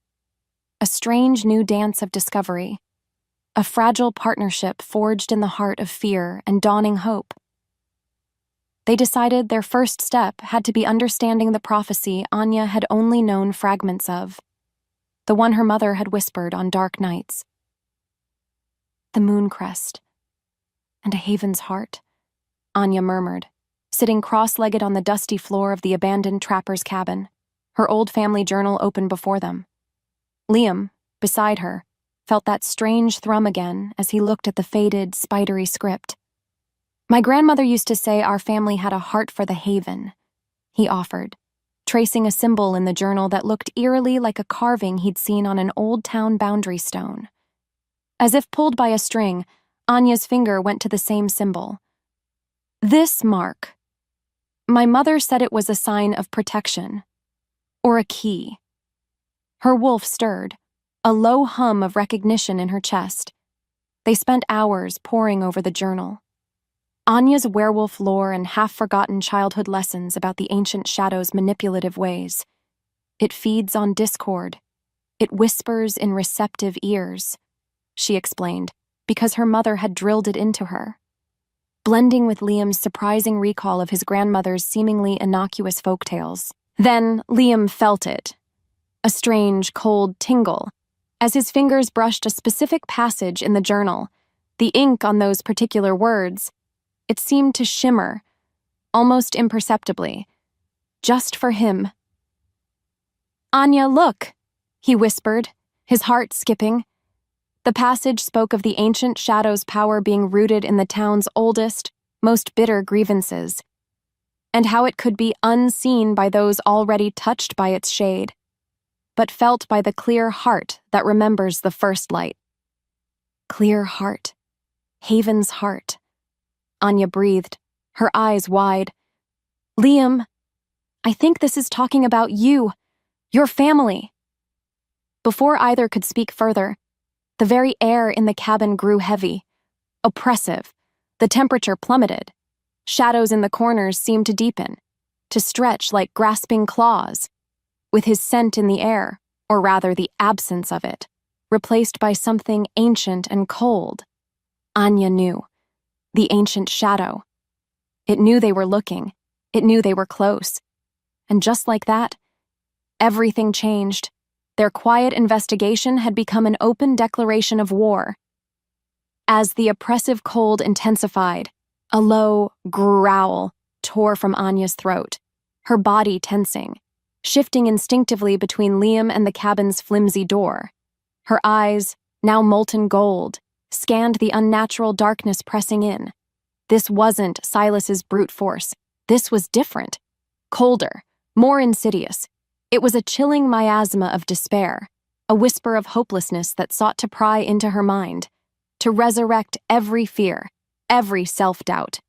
Speaker 1: a strange new dance of discovery, a fragile partnership forged in the heart of fear and dawning hope. They decided their first step had to be understanding the prophecy Anya had only known fragments of, the one her mother had whispered on dark nights. The moon crest. And a Haven's heart, Anya murmured, sitting cross-legged on the dusty floor of the abandoned trapper's cabin, her old family journal open before them. Liam, beside her, felt that strange thrum again as he looked at the faded, spidery script. My grandmother used to say our family had a heart for the Haven, he offered, tracing a symbol in the journal that looked eerily like a carving he'd seen on an old town boundary stone. As if pulled by a string, Anya's finger went to the same symbol. This mark. My mother said it was a sign of protection. Or a key. Her wolf stirred, a low hum of recognition in her chest. They spent hours poring over the journal. Anya's werewolf lore and half-forgotten childhood lessons about the ancient shadow's manipulative ways. It feeds on discord. It whispers in receptive ears, she explained, because her mother had drilled it into her. Blending with Liam's surprising recall of his grandmother's seemingly innocuous folktales. Then Liam felt it, a strange, cold tingle, as his fingers brushed a specific passage in the journal, the ink on those particular words. It seemed to shimmer, almost imperceptibly, just for him. Anya, look, he whispered, his heart skipping. The passage spoke of the ancient shadow's power being rooted in the town's oldest, most bitter grievances, and how it could be unseen by those already touched by its shade. but felt by the clear heart that remembers the first light. Clear heart. Haven's heart. Anya breathed, her eyes wide. Liam, I think this is talking about you, your family. Before either could speak further, the very air in the cabin grew heavy, oppressive. The temperature plummeted. Shadows in the corners seemed to deepen, to stretch like grasping claws, with his scent in the air, or rather the absence of it, replaced by something ancient and cold. Anya knew. The ancient shadow. It knew they were looking. It knew they were close. And just like that, everything changed. Their quiet investigation had become an open declaration of war. As the oppressive cold intensified, a low growl tore from Anya's throat, her body tensing, shifting instinctively between Liam and the cabin's flimsy door. Her eyes, now molten gold, scanned the unnatural darkness pressing in. This wasn't Silas's brute force. This was different. Colder, more insidious. It was a chilling miasma of despair, a whisper of hopelessness that sought to pry into her mind, to resurrect every fear, every self-doubt.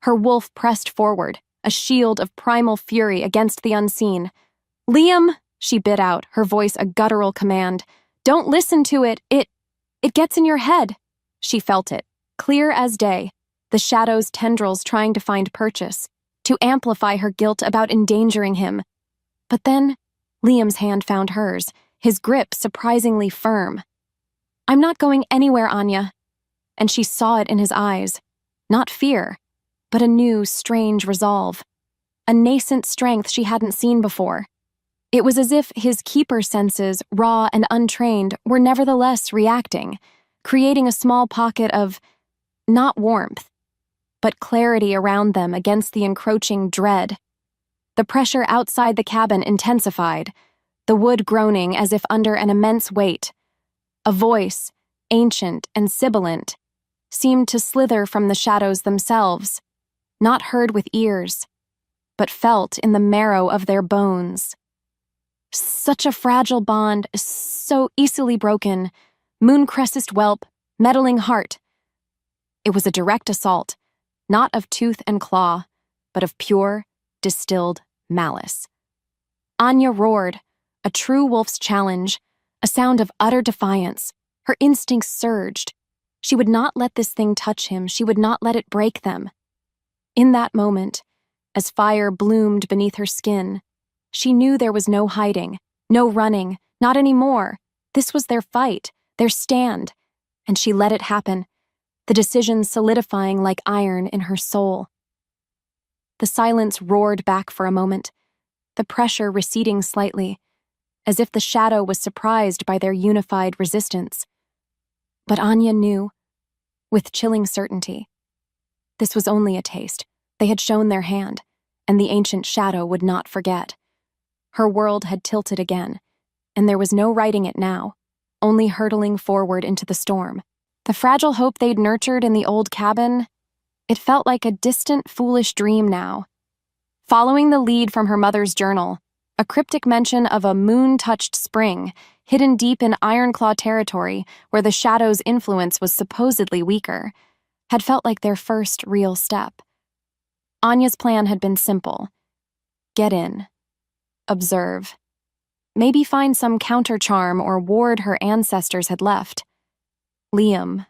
Speaker 1: Her wolf pressed forward, a shield of primal fury against the unseen. Liam, she bit out, her voice a guttural command. Don't listen to it. It gets in your head. She felt it, clear as day, the shadow's tendrils trying to find purchase, to amplify her guilt about endangering him. But then, Liam's hand found hers, his grip surprisingly firm. I'm not going anywhere, Anya. And she saw it in his eyes. Not fear, but a new, strange resolve. A nascent strength she hadn't seen before. It was as if his keeper senses, raw and untrained, were nevertheless reacting, creating a small pocket of, not warmth, but clarity around them against the encroaching dread. The pressure outside the cabin intensified, the wood groaning as if under an immense weight. A voice, ancient and sibilant, seemed to slither from the shadows themselves, not heard with ears, but felt in the marrow of their bones. Such a fragile bond, so easily broken, moon-crescent whelp, meddling heart. It was a direct assault, not of tooth and claw, but of pure, distilled malice. Anya roared, a true wolf's challenge, a sound of utter defiance. Her instincts surged. She would not let this thing touch him. She would not let it break them. In that moment, as fire bloomed beneath her skin, she knew there was no hiding, no running, not anymore. This was their fight, their stand, and she let it happen, the decision solidifying like iron in her soul. The silence roared back for a moment, the pressure receding slightly, as if the shadow was surprised by their unified resistance. But Anya knew, with chilling certainty, this was only a taste. They had shown their hand, and the ancient shadow would not forget. Her world had tilted again, and there was no righting it now, only hurtling forward into the storm. The fragile hope they'd nurtured in the old cabin, it felt like a distant, foolish dream now. Following the lead from her mother's journal, a cryptic mention of a moon-touched spring, hidden deep in Ironclaw territory where the shadow's influence was supposedly weaker, had felt like their first real step. Anya's plan had been simple. Get in. Observe. Maybe find some counter-charm or ward her ancestors had left. Liam,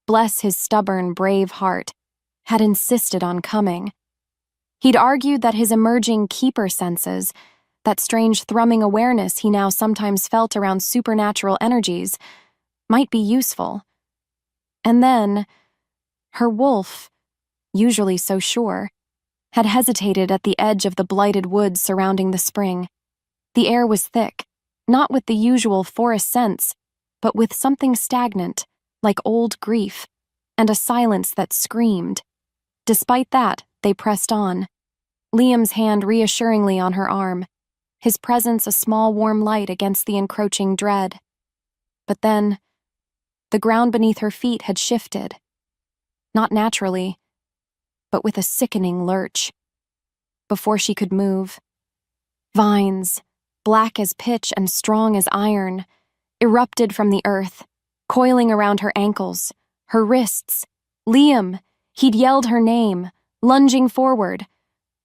Speaker 1: bless his stubborn, brave heart, had insisted on coming. He'd argued that his emerging keeper senses, that strange thrumming awareness he now sometimes felt around supernatural energies, might be useful. And then, her wolf, usually so sure, had hesitated at the edge of the blighted woods surrounding the spring. The air was thick, not with the usual forest scents, but with something stagnant, like old grief, and a silence that screamed. Despite that, they pressed on, Liam's hand reassuringly on her arm, his presence a small warm light against the encroaching dread. But then, the ground beneath her feet had shifted. Not naturally, but with a sickening lurch. Before she could move, vines, black as pitch and strong as iron, erupted from the earth, coiling around her ankles, her wrists. Liam! He'd yelled her name, lunging forward.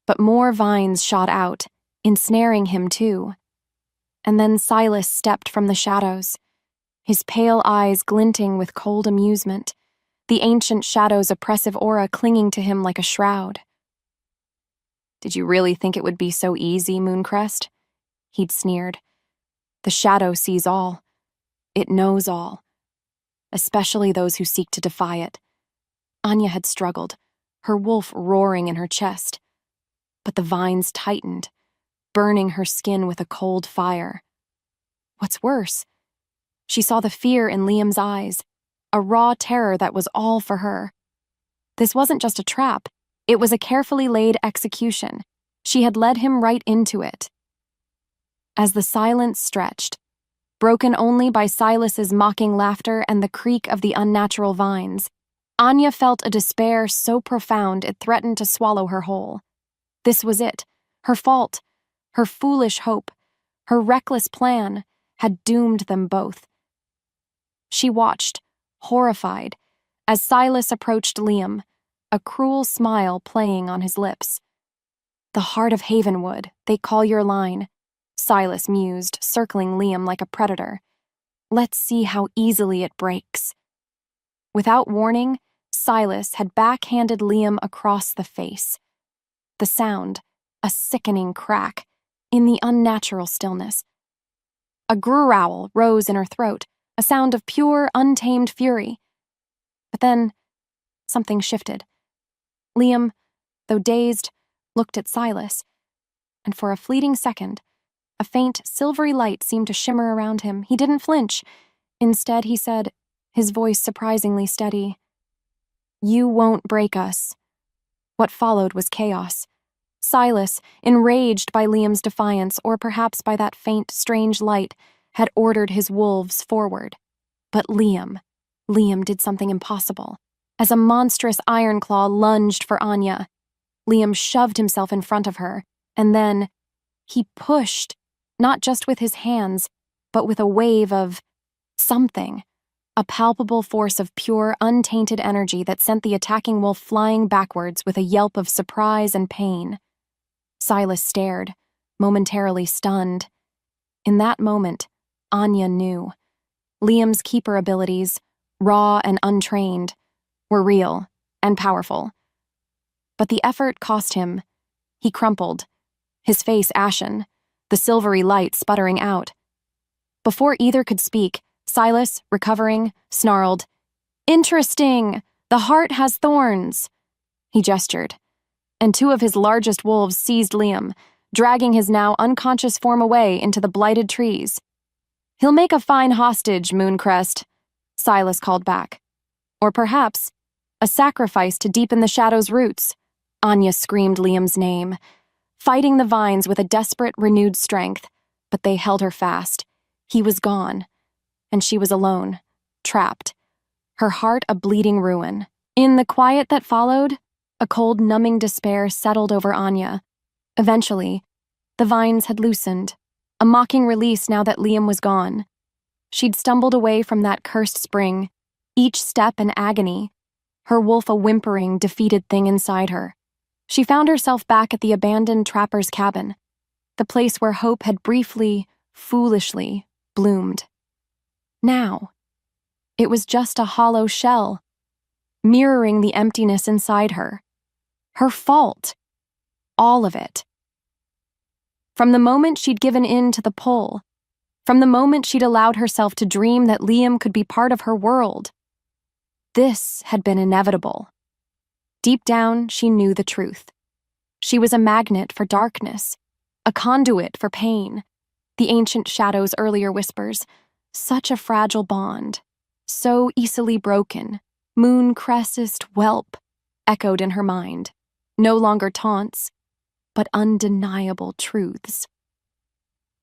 Speaker 1: But more vines shot out, ensnaring him too. And then Silas stepped from the shadows, his pale eyes glinting with cold amusement, the ancient shadow's oppressive aura clinging to him like a shroud. "Did you really think it would be so easy, Mooncrest?" He'd sneered. "The shadow sees all. It knows all. Especially those who seek to defy it." Anya had struggled, her wolf roaring in her chest. But the vines tightened, burning her skin with a cold fire. What's worse, she saw the fear in Liam's eyes, a raw terror that was all for her. This wasn't just a trap, it was a carefully laid execution. She had led him right into it. As the silence stretched, broken only by Silas's mocking laughter and the creak of the unnatural vines, Anya felt a despair so profound it threatened to swallow her whole. This was it. Her fault, her foolish hope, her reckless plan had doomed them both. She watched, horrified, as Silas approached Liam, a cruel smile playing on his lips. "The heart of Havenwood, they call your line," Silas mused, circling Liam like a predator. "Let's see how easily it breaks." Without warning, Silas had backhanded Liam across the face. The sound, a sickening crack, in the unnatural stillness. A growl rose in her throat, a sound of pure, untamed fury. But then, something shifted. Liam, though dazed, looked at Silas, and for a fleeting second, a faint, silvery light seemed to shimmer around him. He didn't flinch. Instead, he said, his voice surprisingly steady, "You won't break us." What followed was chaos. Silas, enraged by Liam's defiance, or perhaps by that faint, strange light, had ordered his wolves forward. But Liam did something impossible. As a monstrous iron claw lunged for Anya, Liam shoved himself in front of her, and then he pushed, not just with his hands, but with a wave of something. A palpable force of pure, untainted energy that sent the attacking wolf flying backwards with a yelp of surprise and pain. Silas stared, momentarily stunned. In that moment, Anya knew. Liam's keeper abilities, raw and untrained, were real and powerful. But the effort cost him. He crumpled, his face ashen, the silvery light sputtering out. Before either could speak, Silas, recovering, snarled, "Interesting! The heart has thorns!" He gestured, and two of his largest wolves seized Liam, dragging his now unconscious form away into the blighted trees. "He'll make a fine hostage, Mooncrest," Silas called back. "Or perhaps a sacrifice to deepen the shadow's roots." Anya screamed Liam's name, fighting the vines with a desperate, renewed strength, but they held her fast. He was gone. And she was alone, trapped, her heart a bleeding ruin. In the quiet that followed, a cold, numbing despair settled over Anya. Eventually, the vines had loosened, a mocking release now that Liam was gone. She'd stumbled away from that cursed spring, each step an agony, her wolf a whimpering, defeated thing inside her. She found herself back at the abandoned trapper's cabin, the place where hope had briefly, foolishly, bloomed. Now, it was just a hollow shell, mirroring the emptiness inside her. Her fault. All of it. From the moment she'd given in to the pull, from the moment she'd allowed herself to dream that Liam could be part of her world, this had been inevitable. Deep down, she knew the truth. She was a magnet for darkness, a conduit for pain. The ancient shadow's earlier whispers, such a fragile bond, so easily broken, Mooncrestest whelp, echoed in her mind, no longer taunts, but undeniable truths.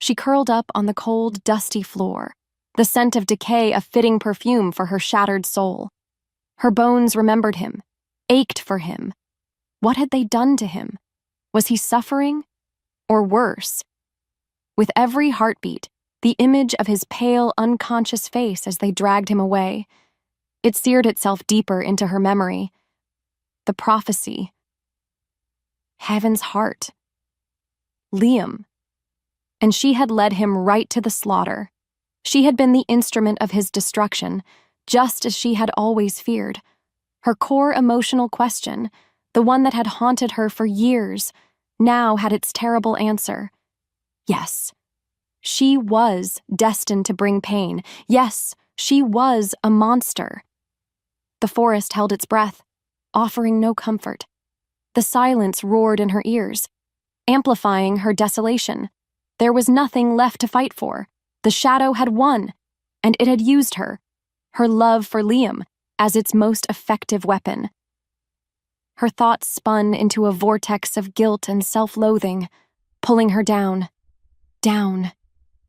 Speaker 1: She curled up on the cold, dusty floor, the scent of decay a fitting perfume for her shattered soul. Her bones remembered him, ached for him. What had they done to him? Was he suffering? Or worse? With every heartbeat, the image of his pale, unconscious face as they dragged him away. It seared itself deeper into her memory. The prophecy. Heaven's heart. Liam. And she had led him right to the slaughter. She had been the instrument of his destruction, just as she had always feared. Her core emotional question, the one that had haunted her for years, now had its terrible answer. Yes, she was destined to bring pain. Yes, she was a monster. The forest held its breath, offering no comfort. The silence roared in her ears, amplifying her desolation. There was nothing left to fight for. The shadow had won, and it had used her love for Liam, as its most effective weapon. Her thoughts spun into a vortex of guilt and self-loathing, pulling her down,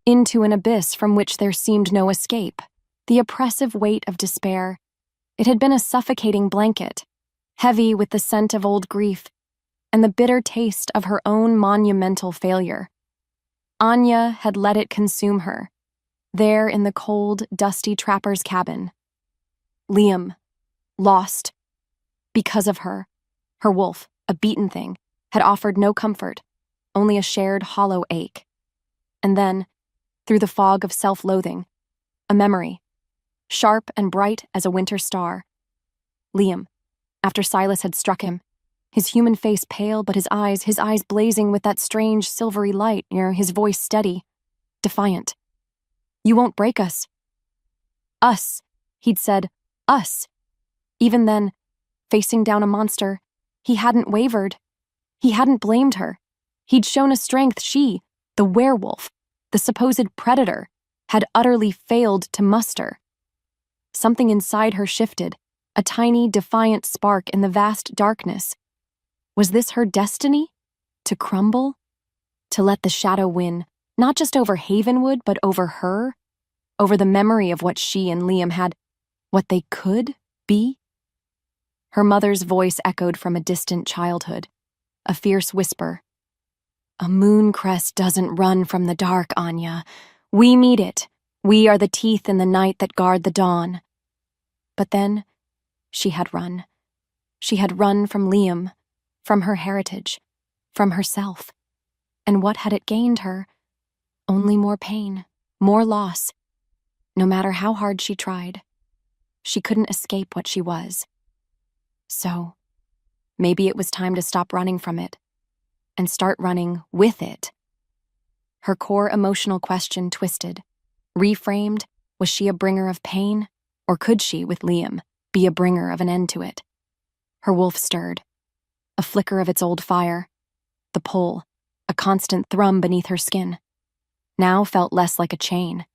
Speaker 1: into an abyss from which there seemed no escape. The oppressive weight of despair. It had been a suffocating blanket, heavy with the scent of old grief and the bitter taste of her own monumental failure. Anya had let it consume her, there in the cold, dusty trapper's cabin. Liam, lost, because of her. Her wolf, a beaten thing, had offered no comfort, only a shared hollow ache. And then, through the fog of self-loathing, a memory, sharp and bright as a winter star. Liam, after Silas had struck him, his human face pale but his eyes blazing with that strange silvery light, his voice steady, defiant. "You won't break us." "Us," he'd said, "us." Even then, facing down a monster, he hadn't wavered. He hadn't blamed her. He'd shown a strength she, the werewolf, the supposed predator, had utterly failed to muster. Something inside her shifted, a tiny, defiant spark in the vast darkness. Was this her destiny? To crumble? To let the shadow win, not just over Havenwood, but over her? Over the memory of what she and Liam had, what they could be? Her mother's voice echoed from a distant childhood, a fierce whisper. "A moon crest doesn't run from the dark, Anya. We meet it. We are the teeth in the night that guard the dawn." But then, she had run. She had run from Liam, from her heritage, from herself. And what had it gained her? Only more pain, more loss. No matter how hard she tried, she couldn't escape what she was. So, maybe it was time to stop running from it, and start running with it. Her core emotional question twisted. Reframed, was she a bringer of pain, or could she, with Liam, be a bringer of an end to it? Her wolf stirred. A flicker of its old fire. The pull, a constant thrum beneath her skin, now felt less like a chain,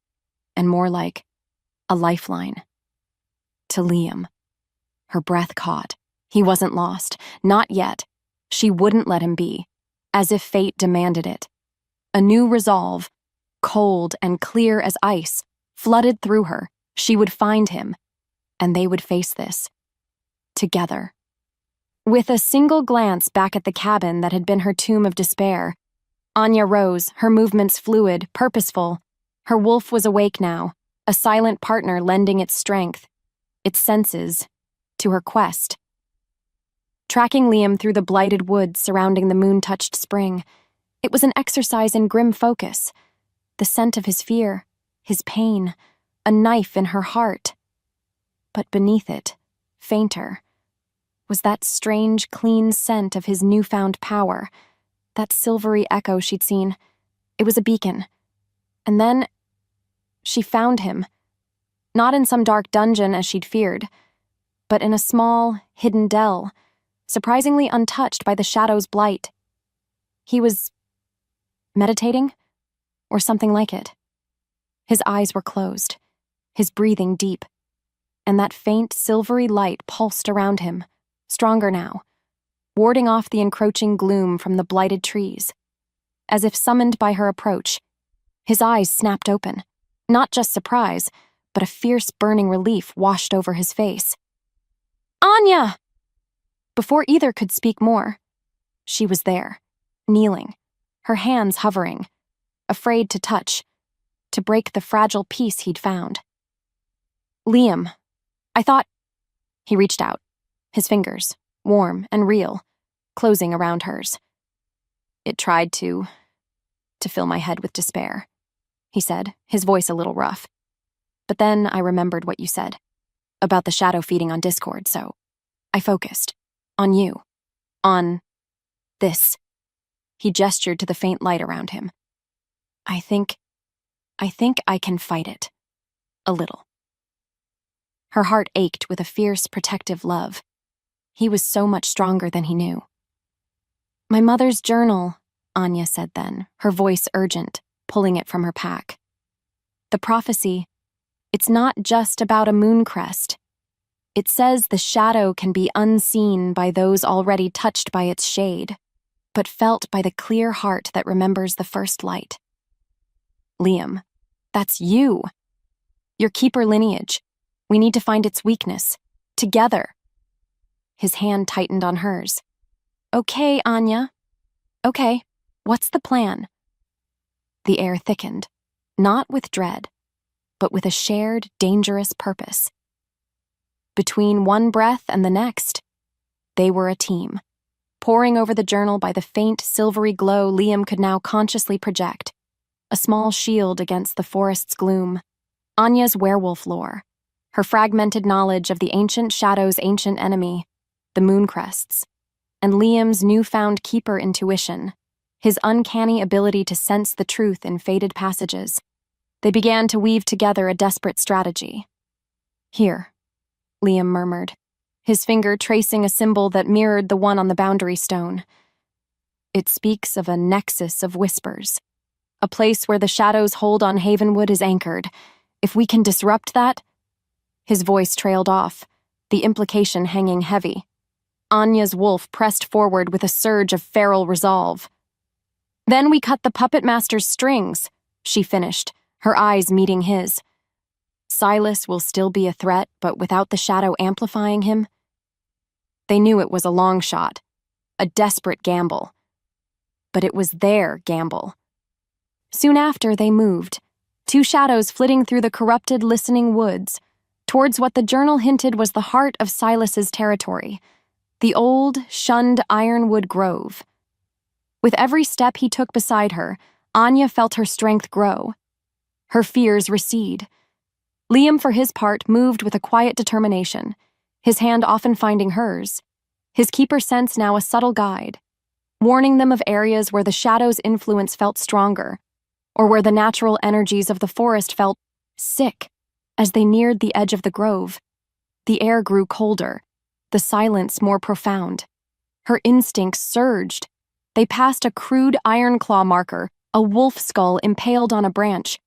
Speaker 1: and more like a lifeline. To Liam. Her breath caught. He wasn't lost. Not yet. She wouldn't let him be, as if fate demanded it. A new resolve, cold and clear as ice, flooded through her. She would find him, and they would face this. Together. With a single glance back at the cabin that had been her tomb of despair, Anya rose, her movements fluid, purposeful. Her wolf was awake now, a silent partner lending its strength, its senses, to her quest. Tracking Liam through the blighted woods surrounding the moon-touched spring, it was an exercise in grim focus. The scent of his fear, his pain, a knife in her heart. But beneath it, fainter, was that strange, clean scent of his newfound power, that silvery echo she'd seen. It was a beacon. And then, she found him. Not in some dark dungeon as she'd feared, but in a small, hidden dell, surprisingly untouched by the shadow's blight. He was meditating, or something like it. His eyes were closed, his breathing deep, and that faint, silvery light pulsed around him, stronger now, warding off the encroaching gloom from the blighted trees. As if summoned by her approach, his eyes snapped open. Not just surprise, but a fierce burning relief washed over his face. "Anya!" Before either could speak more, she was there, kneeling, her hands hovering, afraid to touch, to break the fragile peace he'd found. "Liam, I thought—" He reached out, his fingers, warm and real, closing around hers. "It tried to fill my head with despair," he said, his voice a little rough. "But then I remembered what you said, about the shadow feeding on Discord, so I focused. On you. On this." He gestured to the faint light around him. I think I can fight it. A little." Her heart ached with a fierce, protective love. He was so much stronger than he knew. "My mother's journal," Anya said then, her voice urgent, pulling it from her pack. "The prophecy, it's not just about a moon crest. It says the shadow can be unseen by those already touched by its shade, but felt by the clear heart that remembers the first light." "Liam, that's you. Your keeper lineage. We need to find its weakness. Together." His hand tightened on hers. "Okay, Anya. Okay, what's the plan?" The air thickened, not with dread, but with a shared, dangerous purpose. Between one breath and the next, they were a team. Poring over the journal by the faint, silvery glow Liam could now consciously project, a small shield against the forest's gloom. Anya's werewolf lore, her fragmented knowledge of the ancient shadow's ancient enemy, the mooncrests, and Liam's newfound keeper intuition, his uncanny ability to sense the truth in faded passages. They began to weave together a desperate strategy. "Here," Liam murmured, his finger tracing a symbol that mirrored the one on the boundary stone. "It speaks of a nexus of whispers, a place where the shadow's hold on Havenwood is anchored. If we can disrupt that—" His voice trailed off, the implication hanging heavy. Anya's wolf pressed forward with a surge of feral resolve. "Then we cut the puppet master's strings," she finished, her eyes meeting his. "Silas will still be a threat, but without the shadow amplifying him." They knew it was a long shot, a desperate gamble. But it was their gamble. Soon after, they moved, two shadows flitting through the corrupted, listening woods, towards what the journal hinted was the heart of Silas's territory, the old, shunned ironwood grove. With every step he took beside her, Anya felt her strength grow, her fears recede. Liam, for his part, moved with a quiet determination, his hand often finding hers, his keeper sense now a subtle guide, warning them of areas where the shadow's influence felt stronger, or where the natural energies of the forest felt sick. As they neared the edge of the grove, the air grew colder, the silence more profound. Her instincts surged. They passed a crude iron claw marker, a wolf skull impaled on a branch.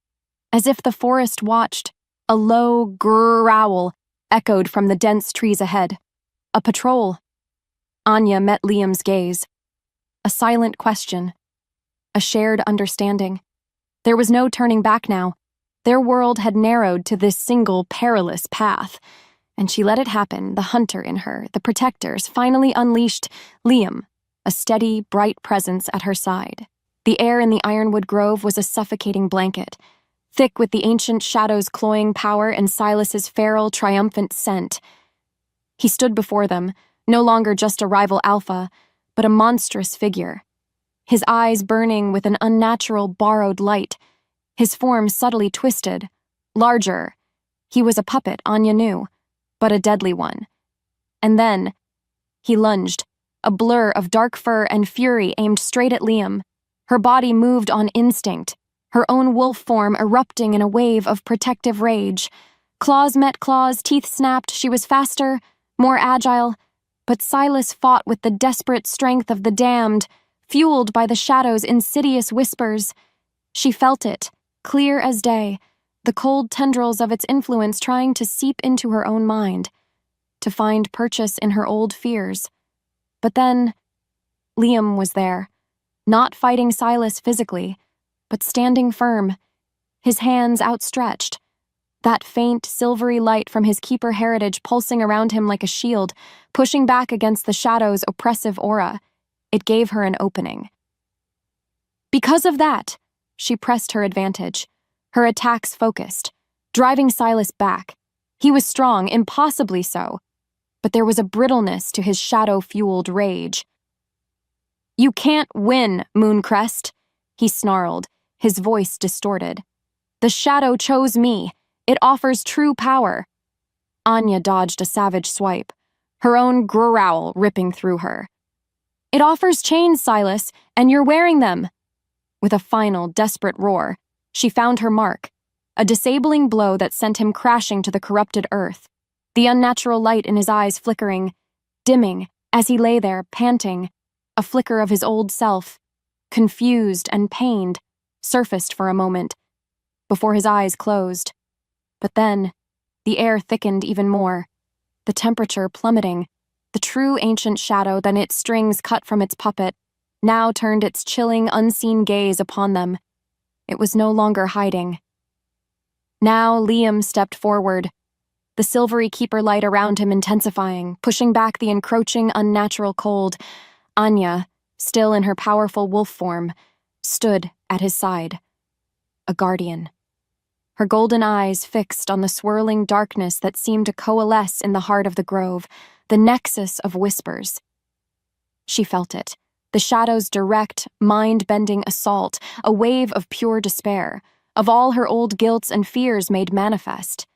Speaker 1: As if the forest watched, a low growl echoed from the dense trees ahead. A patrol. Anya met Liam's gaze. A silent question. A shared understanding. There was no turning back now. Their world had narrowed to this single perilous path, and she let it happen. The hunter in her, the protectors, finally unleashed Liam, a steady, bright presence at her side. The air in the ironwood grove was a suffocating blanket, thick with the ancient shadow's cloying power and Silas's feral, triumphant scent. He stood before them, no longer just a rival alpha, but a monstrous figure. His eyes burning with an unnatural, borrowed light, his form subtly twisted, larger. He was a puppet, Anya knew, but a deadly one. And then, he lunged, a blur of dark fur and fury aimed straight at Liam. Her body moved on instinct, her own wolf form erupting in a wave of protective rage. Claws met claws, teeth snapped, she was faster, more agile, but Silas fought with the desperate strength of the damned, fueled by the shadow's insidious whispers. She felt it, clear as day, the cold tendrils of its influence trying to seep into her own mind, to find purchase in her old fears. But then, Liam was there, not fighting Silas physically, but standing firm, his hands outstretched, that faint, silvery light from his keeper heritage pulsing around him like a shield, pushing back against the shadow's oppressive aura. It gave her an opening. Because of that, She pressed her advantage, her attacks focused, driving Silas back. He was strong, impossibly so, but there was a brittleness to his shadow-fueled rage. "You can't win, Mooncrest," he snarled, his voice distorted. "The shadow chose me. It offers true power." Anya dodged a savage swipe, her own growl ripping through her. "It offers chains, Silas, and you're wearing them." With a final, desperate roar, she found her mark, a disabling blow that sent him crashing to the corrupted earth, the unnatural light in his eyes flickering, dimming, as he lay there, panting. A flicker of his old self, confused and pained, surfaced for a moment, before his eyes closed. But then, the air thickened even more, the temperature plummeting. The true ancient shadow that its strings cut from its puppet now turned its chilling, unseen gaze upon them. It was no longer hiding. Now Liam stepped forward, the silvery keeper light around him intensifying, pushing back the encroaching, unnatural cold. Anya, still in her powerful wolf form, stood at his side. A guardian. Her golden eyes fixed on the swirling darkness that seemed to coalesce in the heart of the grove, the nexus of whispers. She felt it, the shadow's direct, mind-bending assault, a wave of pure despair, of all her old guilts and fears made manifest.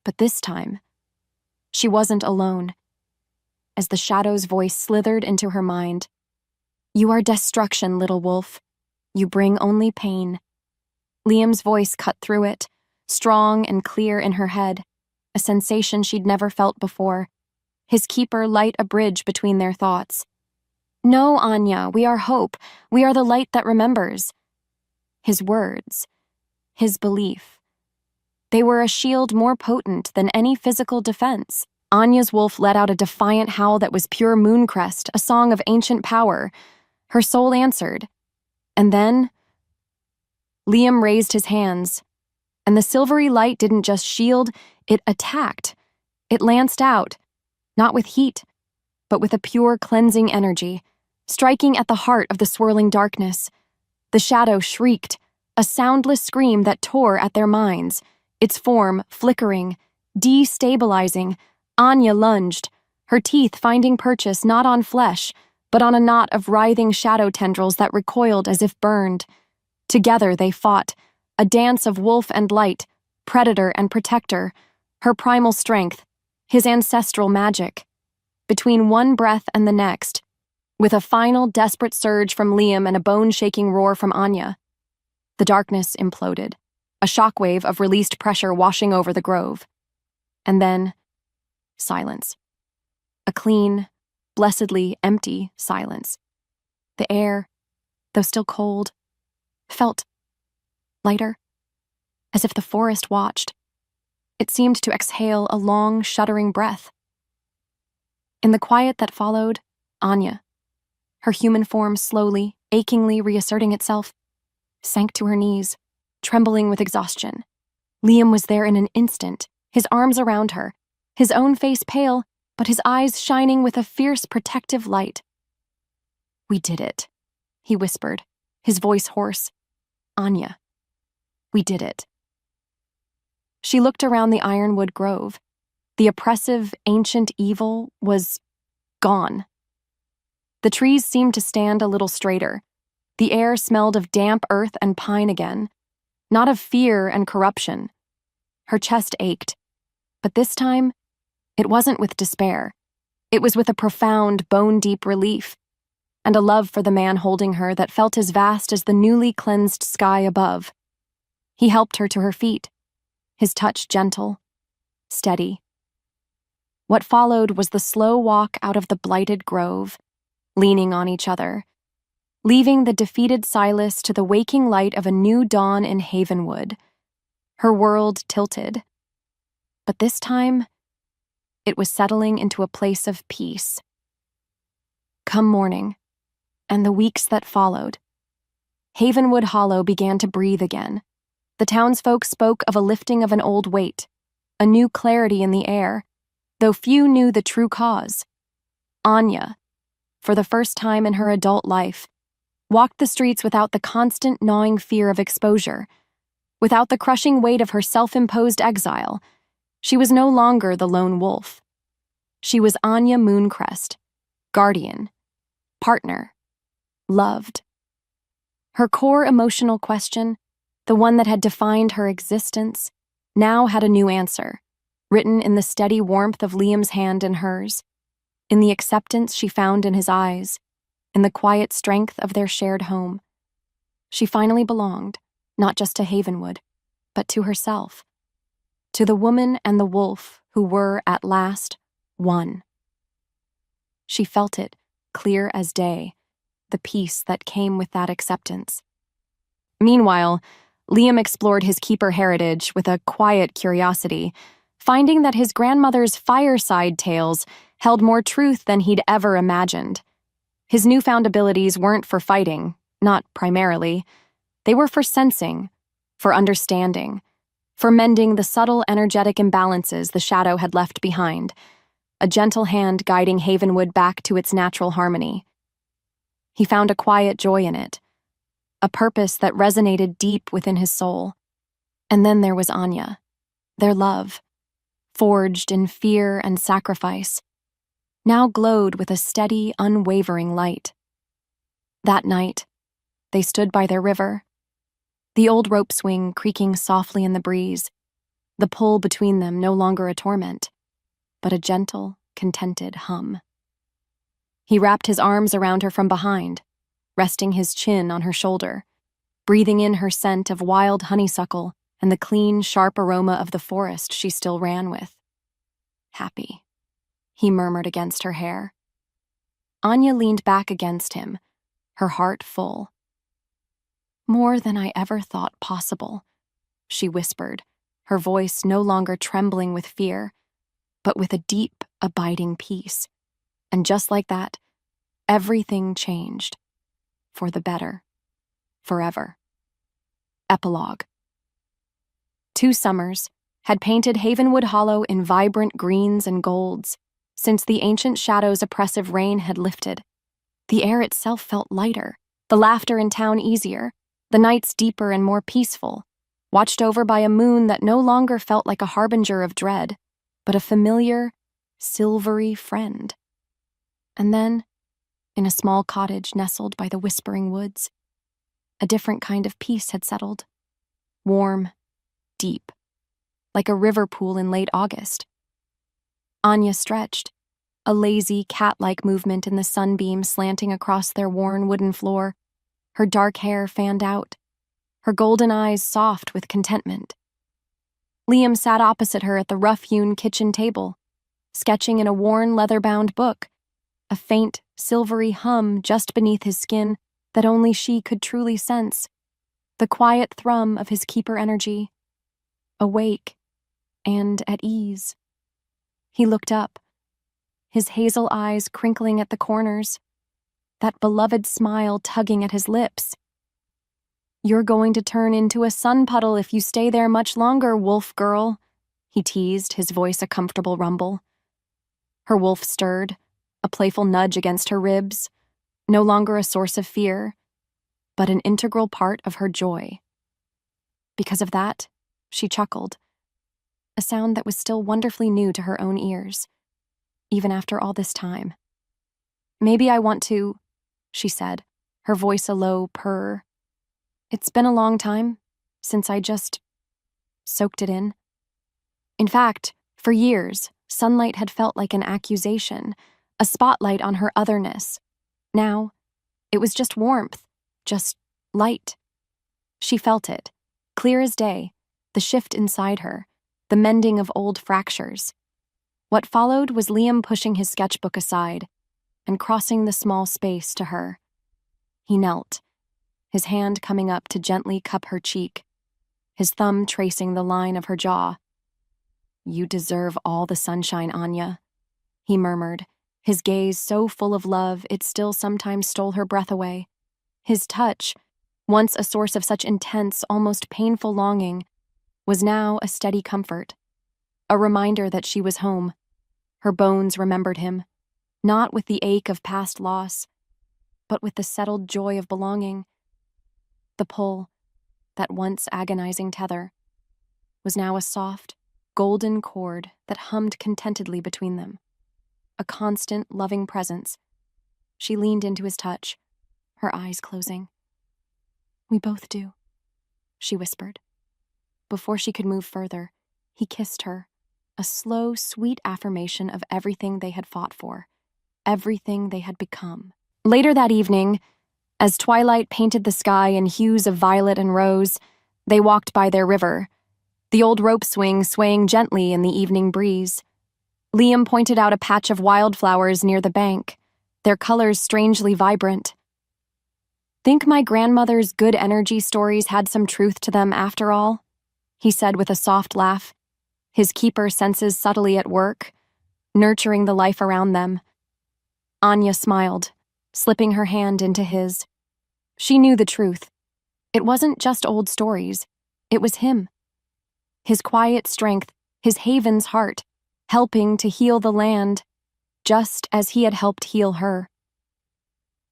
Speaker 1: But this time, she wasn't alone. As the shadow's voice slithered into her mind, "You are destruction, little wolf. You bring only pain." Liam's voice cut through it, strong and clear in her head, a sensation she'd never felt before. His keeper light a bridge between their thoughts. "No, Anya, we are hope. We are the light that remembers." His words, his belief, they were a shield more potent than any physical defense. Anya's wolf let out a defiant howl that was pure Mooncrest, a song of ancient power. Her soul answered. And then Liam raised his hands, and the silvery light didn't just shield, it attacked. It lanced out, not with heat, but with a pure cleansing energy, striking at the heart of the swirling darkness. The shadow shrieked, a soundless scream that tore at their minds, its form flickering, destabilizing. Anya lunged, her teeth finding purchase not on flesh, but on a knot of writhing shadow tendrils that recoiled as if burned. Together they fought, a dance of wolf and light, predator and protector, her primal strength, his ancestral magic. Between one breath and the next, with a final desperate surge from Liam and a bone-shaking roar from Anya, the darkness imploded, a shockwave of released pressure washing over the grove. And then, silence. A clean, blessedly empty silence. The air, though still cold, felt lighter, as if the forest watched. It seemed to exhale a long, shuddering breath. In the quiet that followed, Anya, her human form slowly, achingly reasserting itself, sank to her knees, trembling with exhaustion. Liam was there in an instant, his arms around her, his own face pale, but his eyes shining with a fierce protective light. "We did it," he whispered, his voice hoarse. "Anya, we did it." She looked around the ironwood grove. The oppressive, ancient evil was gone. The trees seemed to stand a little straighter. The air smelled of damp earth and pine again, not of fear and corruption. Her chest ached, but this time, it wasn't with despair. It was with a profound, bone-deep relief, and a love for the man holding her that felt as vast as the newly cleansed sky above. He helped her to her feet, his touch gentle, steady. What followed was the slow walk out of the blighted grove, leaning on each other, leaving the defeated Silas to the waking light of a new dawn in Havenwood. Her world tilted. But this time, it was settling into a place of peace. Come morning, and the weeks that followed, Havenwood Hollow began to breathe again. The townsfolk spoke of a lifting of an old weight, a new clarity in the air, though few knew the true cause. Anya, for the first time in her adult life, walked the streets without the constant gnawing fear of exposure, without the crushing weight of her self-imposed exile. She was no longer the lone wolf. She was Anya Mooncrest, guardian, partner, loved. Her core emotional question, the one that had defined her existence, now had a new answer, written in the steady warmth of Liam's hand in hers, in the acceptance she found in his eyes, in the quiet strength of their shared home. She finally belonged, not just to Havenwood, but to herself, to the woman and the wolf who were, at last, one. She felt it, clear as day, the peace that came with that acceptance. Meanwhile, Liam explored his keeper heritage with a quiet curiosity, finding that his grandmother's fireside tales held more truth than he'd ever imagined. His newfound abilities weren't for fighting, not primarily. They were for sensing, for understanding, for mending the subtle energetic imbalances the shadow had left behind, a gentle hand guiding Havenwood back to its natural harmony. He found a quiet joy in it, a purpose that resonated deep within his soul. And then there was Anya, their love, forged in fear and sacrifice, now glowed with a steady, unwavering light. That night, they stood by their river, the old rope swing creaking softly in the breeze, the pull between them no longer a torment, but a gentle, contented hum. He wrapped his arms around her from behind, resting his chin on her shoulder, breathing in her scent of wild honeysuckle and the clean, sharp aroma of the forest she still ran with. Happy, he murmured against her hair. Anya leaned back against him, her heart full. More than I ever thought possible, she whispered, her voice no longer trembling with fear, but with a deep, abiding peace. And just like that, everything changed. For the better. Forever. Epilogue. 2 summers had painted Havenwood Hollow in vibrant greens and golds, since the ancient shadow's oppressive reign had lifted. The air itself felt lighter, the laughter in town easier, the nights deeper and more peaceful, watched over by a moon that no longer felt like a harbinger of dread, but a familiar, silvery friend. And then, in a small cottage nestled by the whispering woods, a different kind of peace had settled. Warm, deep, like a river pool in late August. Anya stretched, a lazy, cat-like movement in the sunbeam slanting across their worn wooden floor, her dark hair fanned out, her golden eyes soft with contentment. Liam sat opposite her at the rough-hewn kitchen table, sketching in a worn leather-bound book, a faint, silvery hum just beneath his skin that only she could truly sense, the quiet thrum of his keeper energy, awake and at ease. He looked up, his hazel eyes crinkling at the corners, that beloved smile tugging at his lips. "You're going to turn into a sun puddle if you stay there much longer, wolf girl," he teased, his voice a comfortable rumble. Her wolf stirred, a playful nudge against her ribs, no longer a source of fear, but an integral part of her joy. Because of that, she chuckled, a sound that was still wonderfully new to her own ears, even after all this time. "Maybe I want to," she said, her voice a low purr. "It's been a long time since I just soaked it in." In fact, for years, sunlight had felt like an accusation, a spotlight on her otherness. Now, it was just warmth, just light. She felt it, clear as day, the shift inside her, the mending of old fractures. What followed was Liam pushing his sketchbook aside and crossing the small space to her. He knelt, his hand coming up to gently cup her cheek, his thumb tracing the line of her jaw. "You deserve all the sunshine, Anya," he murmured, his gaze so full of love it still sometimes stole her breath away. His touch, once a source of such intense, almost painful longing, was now a steady comfort, a reminder that she was home. Her bones remembered him, not with the ache of past loss, but with the settled joy of belonging. The pull, that once agonizing tether, was now a soft, golden cord that hummed contentedly between them. A constant, loving presence. She leaned into his touch, her eyes closing. "We both do," she whispered. Before she could move further, he kissed her, a slow, sweet affirmation of everything they had fought for, everything they had become. Later that evening, as twilight painted the sky in hues of violet and rose, they walked by their river, the old rope swing swaying gently in the evening breeze. Liam pointed out a patch of wildflowers near the bank, their colors strangely vibrant. "Think my grandmother's good energy stories had some truth to them after all?" he said with a soft laugh, his keeper senses subtly at work, nurturing the life around them. Anya smiled, slipping her hand into his. She knew the truth. It wasn't just old stories. It was him. His quiet strength, his Haven's heart, helping to heal the land, just as he had helped heal her.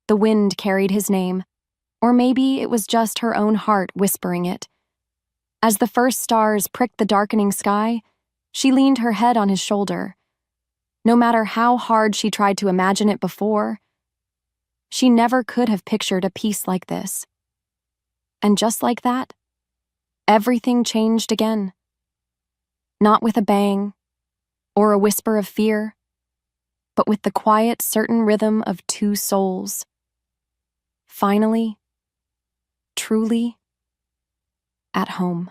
Speaker 1: The wind carried his name, or maybe it was just her own heart whispering it. As the first stars pricked the darkening sky, she leaned her head on his shoulder. No matter how hard she tried to imagine it before, she never could have pictured a peace like this. And just like that, everything changed again. Not with a bang, or a whisper of fear, but with the quiet, certain rhythm of two souls. Finally, truly, at home.